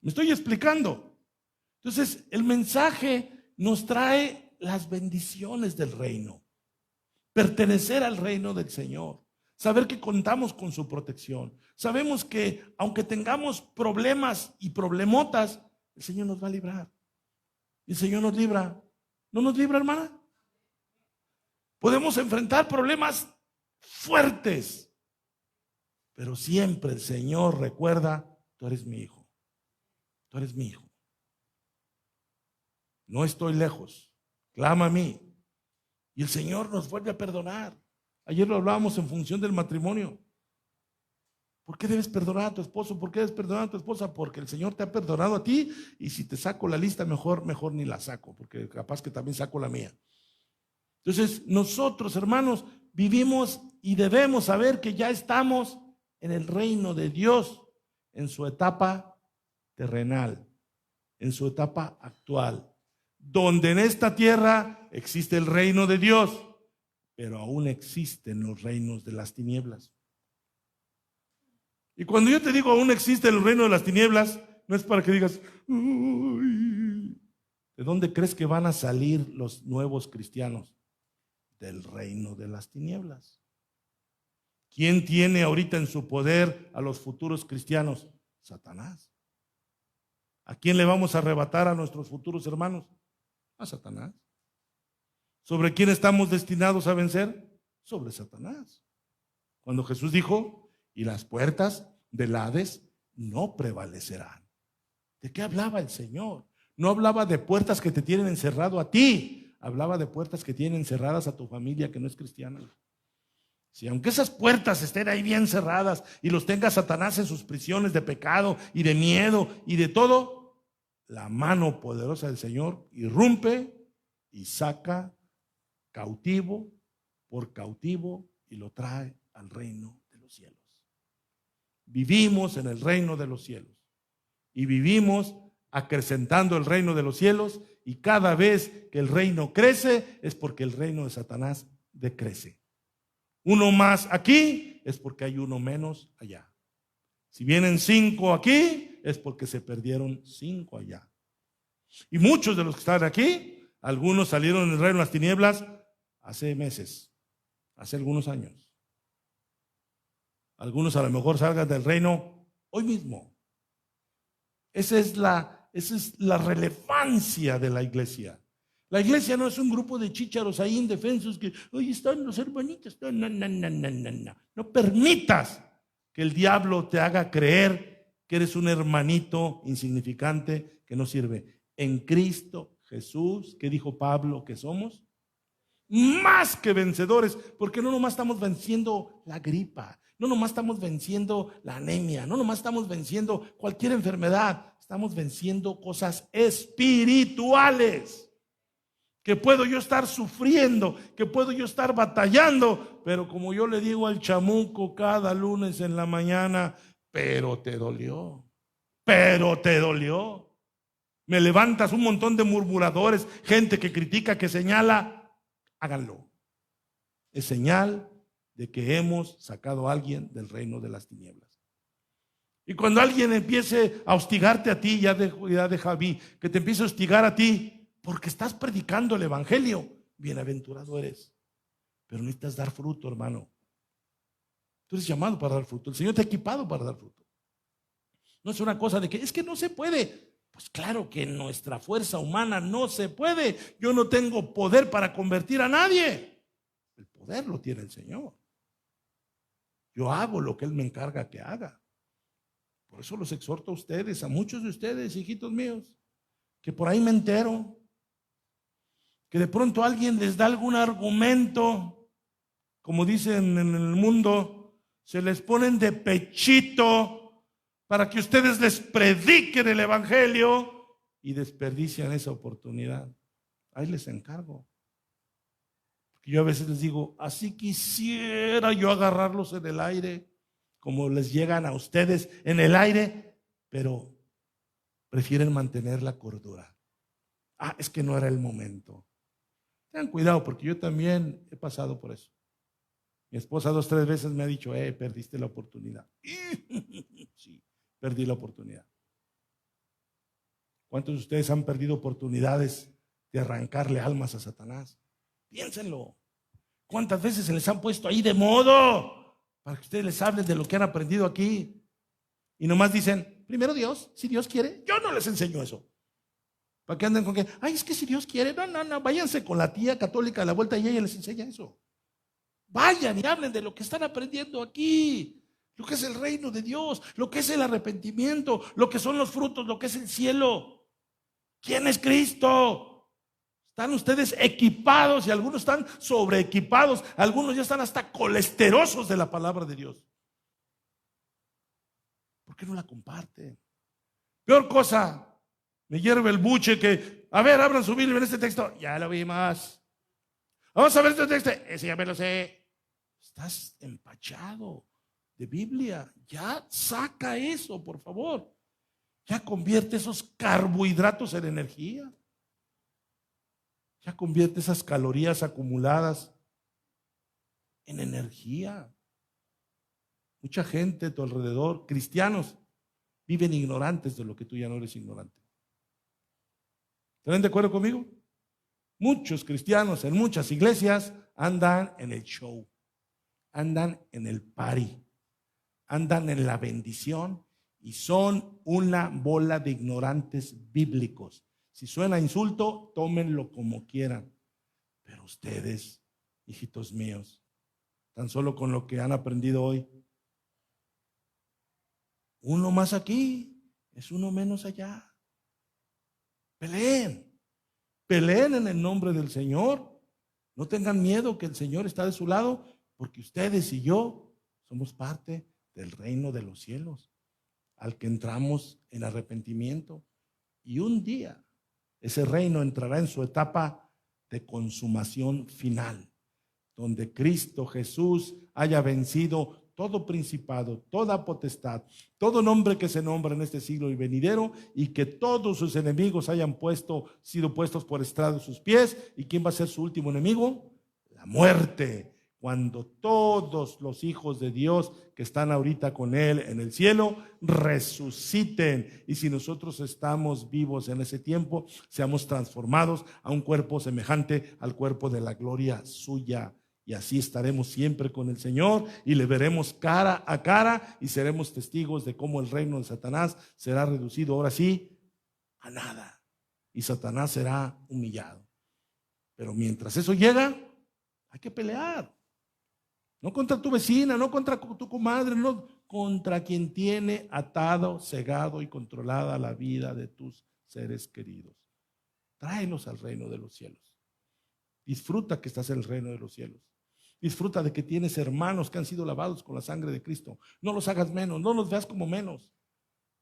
¿Me estoy explicando? Entonces, el mensaje nos trae las bendiciones del reino. Pertenecer al reino del Señor, saber que contamos con su protección. Sabemos que aunque tengamos problemas y problemotas, el Señor nos va a librar. Y el Señor nos libra. ¿No nos libra, hermana? Podemos enfrentar problemas fuertes, pero siempre el Señor recuerda, tú eres mi hijo. Tú eres mi hijo. No estoy lejos. Clama a mí. Y el Señor nos vuelve a perdonar. Ayer lo hablábamos en función del matrimonio. ¿Por qué debes perdonar a tu esposo? ¿Por qué debes perdonar a tu esposa? Porque el Señor te ha perdonado a ti y si te saco la lista mejor ni la saco, porque capaz que también saco la mía. Entonces nosotros, hermanos, vivimos y debemos saber que ya estamos en el reino de Dios, en su etapa terrenal, en su etapa actual. Donde en esta tierra existe el reino de Dios, pero aún existen los reinos de las tinieblas. Y cuando yo te digo aún existe el reino de las tinieblas, no es para que digas, uy, ¿de dónde crees que van a salir los nuevos cristianos? Del reino de las tinieblas. ¿Quién tiene ahorita en su poder a los futuros cristianos? Satanás. ¿A quién le vamos a arrebatar a nuestros futuros hermanos? A Satanás. ¿Sobre quién estamos destinados a vencer? Sobre Satanás. Cuando Jesús dijo, y las puertas del Hades no prevalecerán. ¿De qué hablaba el Señor? No hablaba de puertas que te tienen encerrado a ti, hablaba de puertas que tienen encerradas a tu familia que no es cristiana. Si aunque esas puertas estén ahí bien cerradas y los tenga Satanás en sus prisiones de pecado y de miedo y de todo, la mano poderosa del Señor irrumpe y saca cautivo por cautivo y lo trae al reino de los cielos. Vivimos en el reino de los cielos y vivimos acrecentando el reino de los cielos, y cada vez que el reino crece es porque el reino de Satanás decrece. Uno más aquí es porque hay uno menos allá. Si vienen 5 aquí es porque se perdieron 5 allá. Y muchos de los que están aquí, algunos salieron del reino de las tinieblas hace meses, hace algunos años. Algunos a lo mejor salgan del reino hoy mismo. Esa es la relevancia de la iglesia. La iglesia no es un grupo de chícharos ahí indefensos que hoy están los hermanitos. No. No permitas que el diablo te haga creer que eres un hermanito insignificante que no sirve. En Cristo Jesús, ¿qué dijo Pablo que somos? Más que vencedores, porque no nomás estamos venciendo la gripa, no nomás estamos venciendo la anemia, no nomás estamos venciendo cualquier enfermedad, estamos venciendo cosas espirituales. Que puedo yo estar sufriendo, que puedo yo estar batallando, pero como yo le digo al chamuco cada lunes en la mañana, pero te dolió. Me levantas un montón de murmuradores, gente que critica, que señala, háganlo. Es señal de que hemos sacado a alguien del reino de las tinieblas. Y cuando alguien empiece a hostigarte a ti, ya de Javi, que te empiece a hostigar a ti, porque estás predicando el evangelio, bienaventurado eres. Pero necesitas dar fruto, hermano. Tú eres llamado para dar fruto. El Señor te ha equipado para dar fruto. No es una cosa de que es que no se puede. Pues claro que en nuestra fuerza humana no se puede. Yo no tengo poder para convertir a nadie. El poder lo tiene el Señor. Yo hago lo que Él me encarga que haga. Por eso los exhorto a ustedes, a muchos de ustedes, hijitos míos, que por ahí me entero que de pronto alguien les da algún argumento, como dicen en el mundo, se les ponen de pechito para que ustedes les prediquen el evangelio y desperdician esa oportunidad. Ahí les encargo. Porque yo a veces les digo, así quisiera yo agarrarlos en el aire, como les llegan a ustedes en el aire, pero prefieren mantener la cordura. Es que no era el momento. Tengan cuidado, porque yo también he pasado por eso. Mi esposa 2 o 3 veces me ha dicho, perdiste la oportunidad. Sí, perdí la oportunidad. ¿Cuántos de ustedes han perdido oportunidades de arrancarle almas a Satanás? Piénsenlo. ¿Cuántas veces se les han puesto ahí de modo para que ustedes les hablen de lo que han aprendido aquí? Y nomás dicen, primero Dios, si Dios quiere. Yo no les enseño eso. Para que anden con que, es que si Dios quiere, no, váyanse con la tía católica a la vuelta y ella les enseña eso. Vayan y hablen de lo que están aprendiendo aquí, lo que es el reino de Dios, lo que es el arrepentimiento, lo que son los frutos, lo que es el cielo. ¿Quién es Cristo? Están ustedes equipados y algunos están sobreequipados, algunos ya están hasta colesterosos de la palabra de Dios. ¿Por qué no la comparten? Peor cosa. Me hierve el buche que, abran su Biblia en este texto. Ya lo vimos. Vamos a ver este texto. Ese ya me lo sé. Estás empachado de Biblia. Ya saca eso, por favor. Ya convierte esos carbohidratos en energía. Ya convierte esas calorías acumuladas en energía. Mucha gente a tu alrededor, cristianos, viven ignorantes de lo que tú ya no eres ignorante. ¿Están de acuerdo conmigo? Muchos cristianos en muchas iglesias andan en el show, andan en el party, andan en la bendición y son una bola de ignorantes bíblicos. Si suena insulto, tómenlo como quieran. Pero ustedes, hijitos míos, tan solo con lo que han aprendido hoy, uno más aquí es uno menos allá. Peleen en el nombre del Señor. No tengan miedo que el Señor está de su lado, porque ustedes y yo somos parte del reino de los cielos, al que entramos en arrepentimiento. Y un día ese reino entrará en su etapa de consumación final, donde Cristo Jesús haya vencido todo principado, toda potestad, todo nombre que se nombra en este siglo y venidero, y que todos sus enemigos hayan sido puestos por estrado de sus pies. ¿Y quién va a ser su último enemigo? La muerte. cuando todos los hijos de Dios que están ahorita con Él en el cielo resuciten. Y si nosotros estamos vivos en ese tiempo, seamos transformados a un cuerpo semejante al cuerpo de la gloria suya. Y así estaremos siempre con el Señor y le veremos cara a cara y seremos testigos de cómo el reino de Satanás será reducido ahora sí a nada. Y Satanás será humillado. Pero mientras eso llega, hay que pelear. No contra tu vecina, no contra tu comadre, no contra quien tiene atado, cegado y controlada la vida de tus seres queridos. Tráelos al reino de los cielos. Disfruta que estás en el reino de los cielos. Disfruta de que tienes hermanos que han sido lavados con la sangre de Cristo. No los hagas menos, no los veas como menos.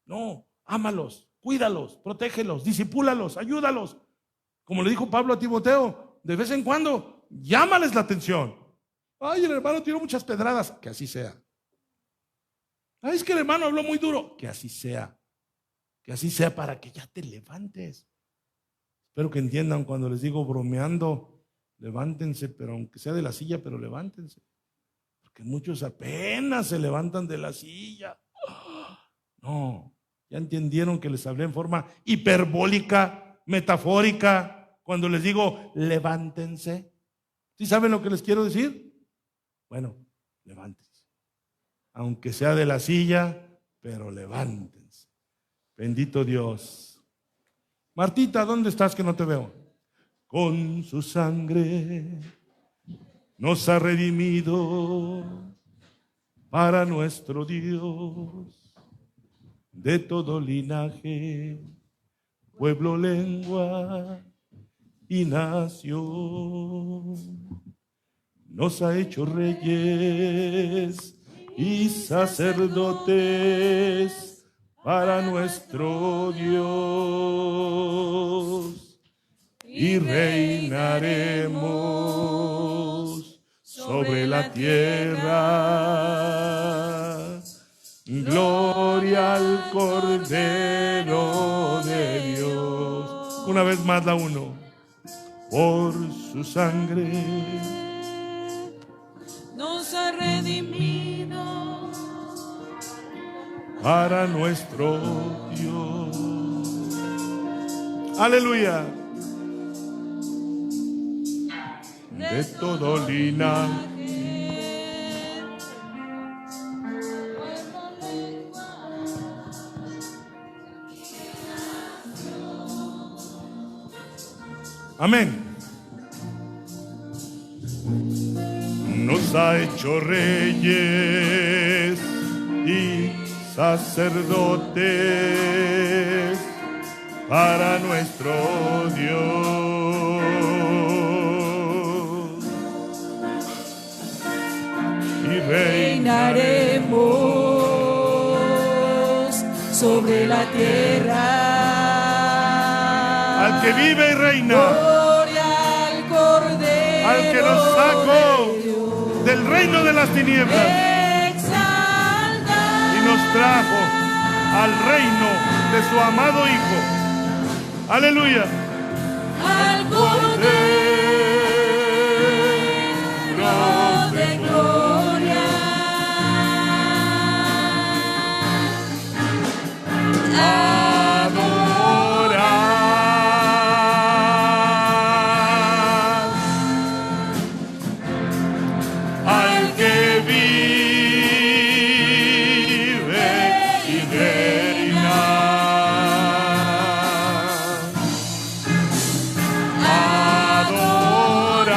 No, ámalos, cuídalos, protégelos, discipúlalos, ayúdalos. Como le dijo Pablo a Timoteo, de vez en cuando, llámales la atención. Ay, el hermano tiró muchas pedradas, que así sea. Ay, es que el hermano habló muy duro, que así sea. Que así sea para que ya te levantes. Espero que entiendan cuando les digo bromeando, levántense, pero aunque sea de la silla, pero levántense. Porque muchos apenas se levantan de la silla. No, ya entendieron que les hablé en forma hiperbólica, metafórica, cuando les digo levántense. ¿Sí saben lo que les quiero decir? Bueno, levántense. Aunque sea de la silla, pero levántense. Bendito Dios. Martita, ¿dónde estás que no te veo? Con su sangre nos ha redimido para nuestro Dios de todo linaje, pueblo, lengua y nación. Nos ha hecho reyes y sacerdotes para nuestro Dios, y reinaremos sobre la tierra. Gloria al Cordero de Dios. Una vez más la uno. Por su sangre nos ha redimido para nuestro Dios. Aleluya. De todo linaje, amén. Nos ha hecho reyes y sacerdotes para nuestro Dios, y reinaremos sobre la tierra. Al que vive y reina, gloria al Cordero, al que nos sacó del reino de las tinieblas exalta, y nos trajo al reino de su amado Hijo. Aleluya. al Cordero de gloria. Al que vive y reina, adorar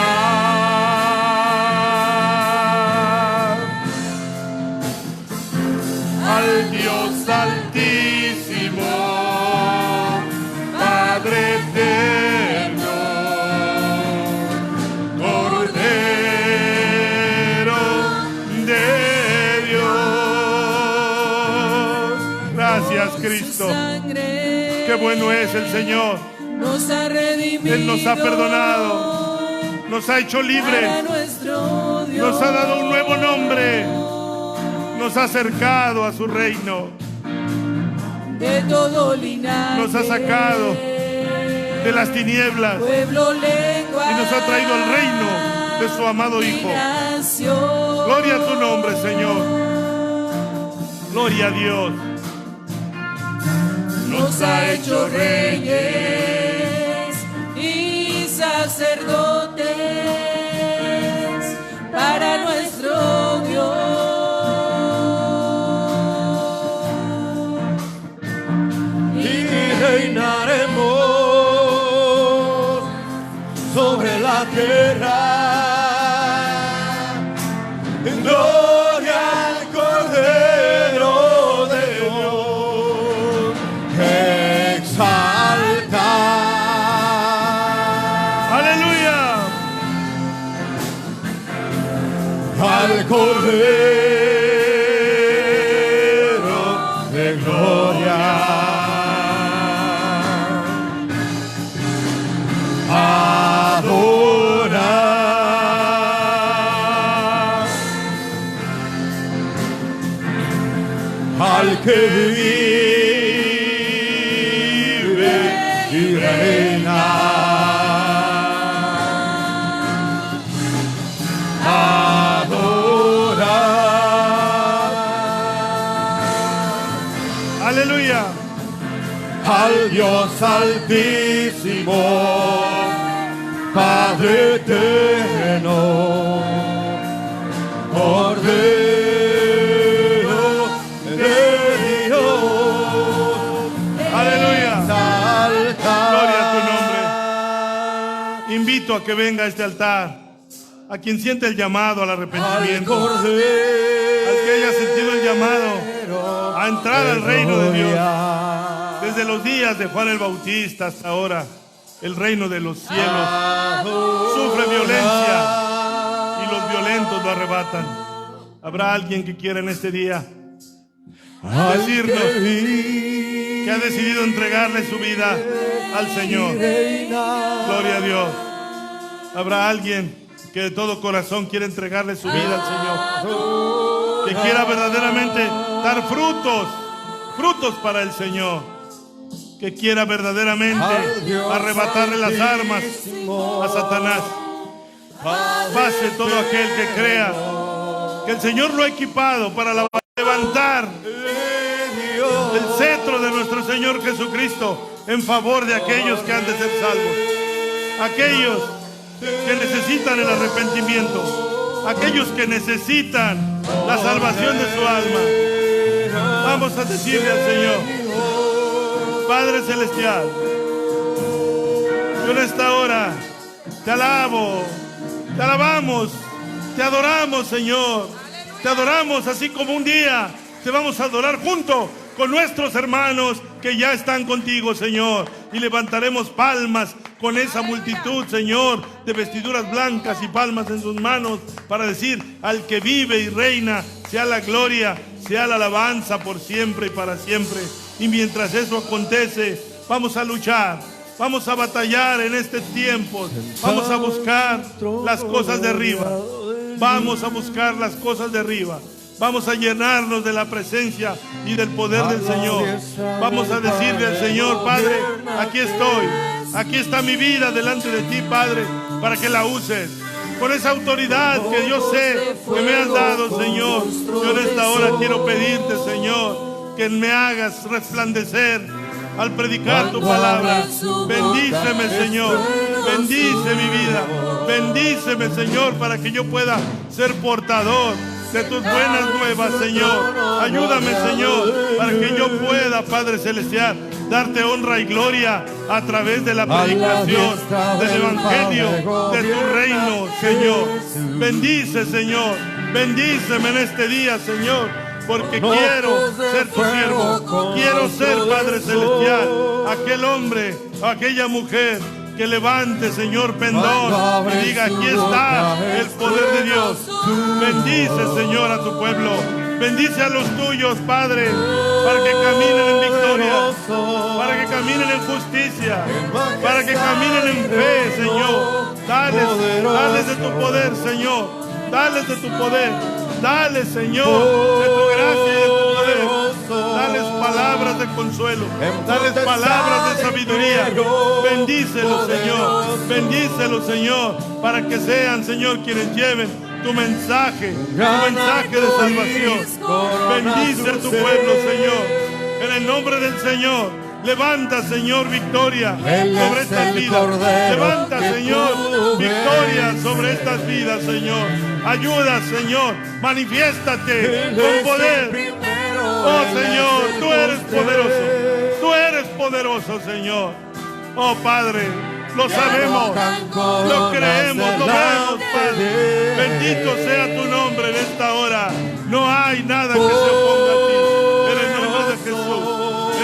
al Dios altísimo, Padre eterno, Cordero de Dios. Gracias, Cristo. Qué bueno es el Señor. Nos ha redimido, Él nos ha perdonado, nos ha hecho libres, nos ha dado un nuevo nombre, nos ha acercado a su reino, de todo linaje, nos ha sacado de las tinieblas pueblo, lengua y nos ha traído al reino de su amado Hijo. Gloria a tu nombre, Señor. Gloria a Dios. Nos ha hecho reyes y sacerdotes para nuestro Dios. Y reinaremos sobre la tierra. En gloria al Cordero de Dios. Exalta. Aleluya. Al Cordero de gloria. Adorar al que vive y reina. Aleluya. Al Dios altísimo, Padre eterno, Cordero de Dios. Aleluya. Exalta. Gloria a tu nombre. Invito a que venga a este altar, a quien siente el llamado al Al arrepentimiento, Cordero al que haya sentido el llamado a entrar al reino de Dios. gloria. Desde los días de Juan el Bautista hasta ahora, el reino de los cielos sufre violencia y los violentos lo arrebatan. ¿Habrá alguien que quiera en este día decirnos que ha decidido entregarle su vida al Señor? Gloria a Dios. ¿Habrá alguien que de todo corazón quiere entregarle su vida al Señor? Que quiera verdaderamente dar frutos para el Señor. Que quiera verdaderamente arrebatarle las armas a Satanás. Pase todo aquel que crea que el Señor lo ha equipado para levantar el cetro de nuestro Señor Jesucristo en favor de aquellos que han de ser salvos, aquellos que necesitan el arrepentimiento, aquellos que necesitan la salvación de su alma. Vamos a decirle al Señor: Padre Celestial, yo en esta hora te alabo, te alabamos, te adoramos, Señor. Te adoramos así como un día te vamos a adorar junto con nuestros hermanos que ya están contigo, Señor. Y levantaremos palmas con esa multitud, Señor, de vestiduras blancas y palmas en sus manos para decir: al que vive y reina, sea la gloria, sea la alabanza por siempre y para siempre. Y mientras eso acontece, vamos a luchar, vamos a batallar en estos tiempos, vamos a buscar las cosas de arriba, vamos a buscar las cosas de arriba, vamos a llenarnos de la presencia y del poder del Señor. Vamos a decirle al Señor: Padre, aquí estoy, aquí está mi vida delante de ti, Padre, para que la uses con esa autoridad que yo sé que me has dado, Señor. Yo en esta hora quiero pedirte, Señor, que me hagas resplandecer al predicar tu palabra. Bendíceme, Señor, bendice mi vida, bendíceme, Señor, para que yo pueda ser portador de tus buenas nuevas, Señor. Ayúdame, Señor, para que yo pueda, Padre Celestial, darte honra y gloria a través de la predicación del Evangelio, de tu reino, Señor. Bendice, Señor, bendíceme en este día, Señor, porque quiero ser tu siervo, quiero ser, Padre Celestial, aquel hombre, aquella mujer que levante, Señor, pendón y diga: aquí está el poder de Dios. Bendice, Señor, a tu pueblo, bendice a los tuyos, Padre, para que caminen en victoria, para que caminen en justicia, para que caminen en fe, Señor. Dales de tu poder, Señor, dales de tu poder. Dale, Señor, de tu gracia y de tu poder. Dales palabras palabras de consuelo, dales palabras de sabiduría. Bendícelos, Señor, bendícelos, Señor, para que sean, Señor, quienes lleven tu mensaje de salvación. Bendice a tu pueblo, Señor, en el nombre del Señor. Levanta, Señor, victoria sobre estas vidas. Levanta, Señor, victoria sobre estas vidas, Señor. Ayuda, Señor, manifiéstate con poder. Oh, Señor, tú eres poderoso. Tú eres poderoso, Señor. Oh, Padre, lo sabemos, lo creemos, lo vemos, Padre. Bendito sea tu nombre en esta hora. No hay nada que se oponga a ti. En el nombre de Jesús.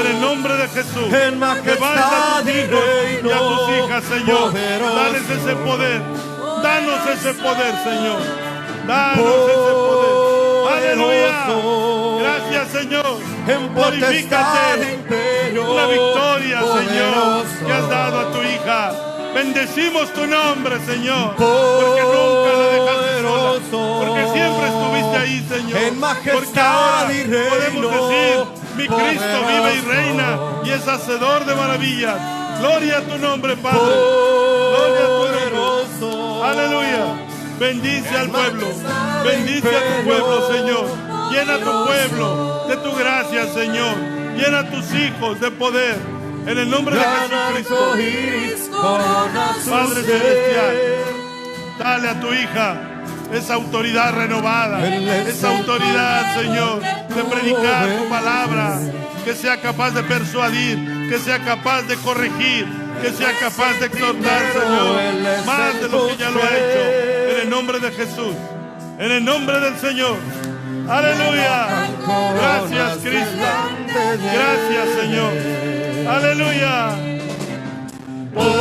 En el nombre de Jesús. Levanta a tus hijos y a tus hijas, Señor. Dales ese poder. Danos ese poder, Señor. Danos ese poder. Aleluya. Gracias, Señor. Glorifícate. Una victoria, Señor, que has dado a tu hija. Bendecimos tu nombre, Señor, porque nunca la dejaste sola, porque siempre estuviste ahí, Señor. Porque ahora podemos decir: mi Cristo vive y reina y es hacedor de maravillas. Gloria a tu nombre, Padre. Gloria a tu nombre. Aleluya. Bendice al pueblo. Bendice a tu pueblo, Señor. Llena a tu pueblo de tu gracia, Señor. Llena a tus hijos de poder. En el nombre de Jesucristo. Padre celestial, dale a tu hija esa autoridad renovada, esa autoridad, Señor, de predicar tu palabra, que sea capaz de persuadir, que sea capaz de corregir, que sea capaz de exhortar, Señor, más de lo que ya lo ha hecho. En el nombre de Jesús, en el nombre del Señor. Aleluya. Gracias, Cristo. Gracias, Señor. Aleluya. Poderoso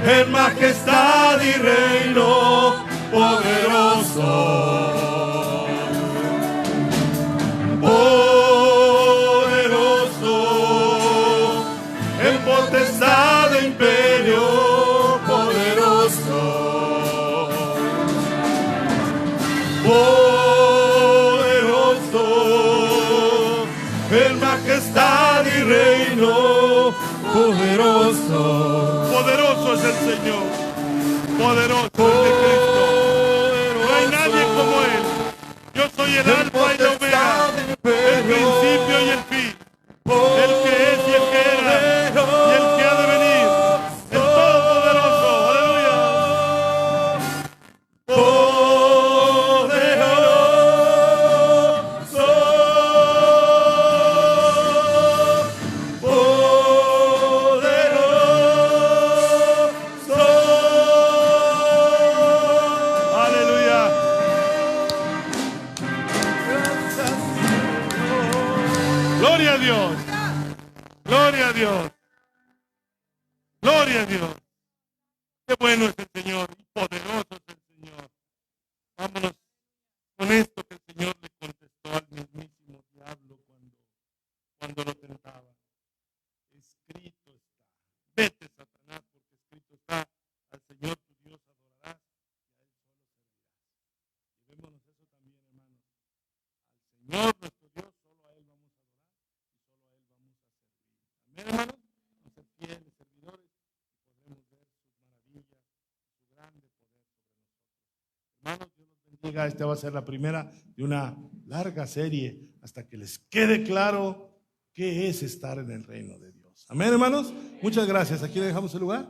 en majestad y reino, poderoso. Poderoso en potestad e imperio, poderoso. Poderoso en majestad y reino, poderoso. Poderoso es el Señor, poderoso es el Cristo. No hay nadie como Él. Yo soy el Alfa y la Omega, el principio y el fin, el que es y el que era y el que ha de venir, el Todopoderoso. Aleluya. Gloria a Dios. Gloria a Dios. Gloria a Dios. Qué bueno es el Señor y poderoso es el Señor. Vámonos con esto que el Señor le contestó al mismísimo diablo cuando lo tentaba. Escrito está. Vete, Satanás, porque escrito está: al Señor tu Dios adorarás y a Él solo servirás. Llevémonos eso también, hermanos. Al Señor nuestro Dios, solo a Él vamos a adorar y solo a Él vamos a servir. Amén, hermanos. Vamos a ser fieles servidores y podremos ver sus maravillas, su grande poder sobre nosotros. Hermanos, Dios los bendiga. Esta va a ser la primera de una larga serie hasta que les quede claro qué es estar en el reino de Dios. Amén, hermanos. Muchas gracias. Aquí le dejamos el lugar.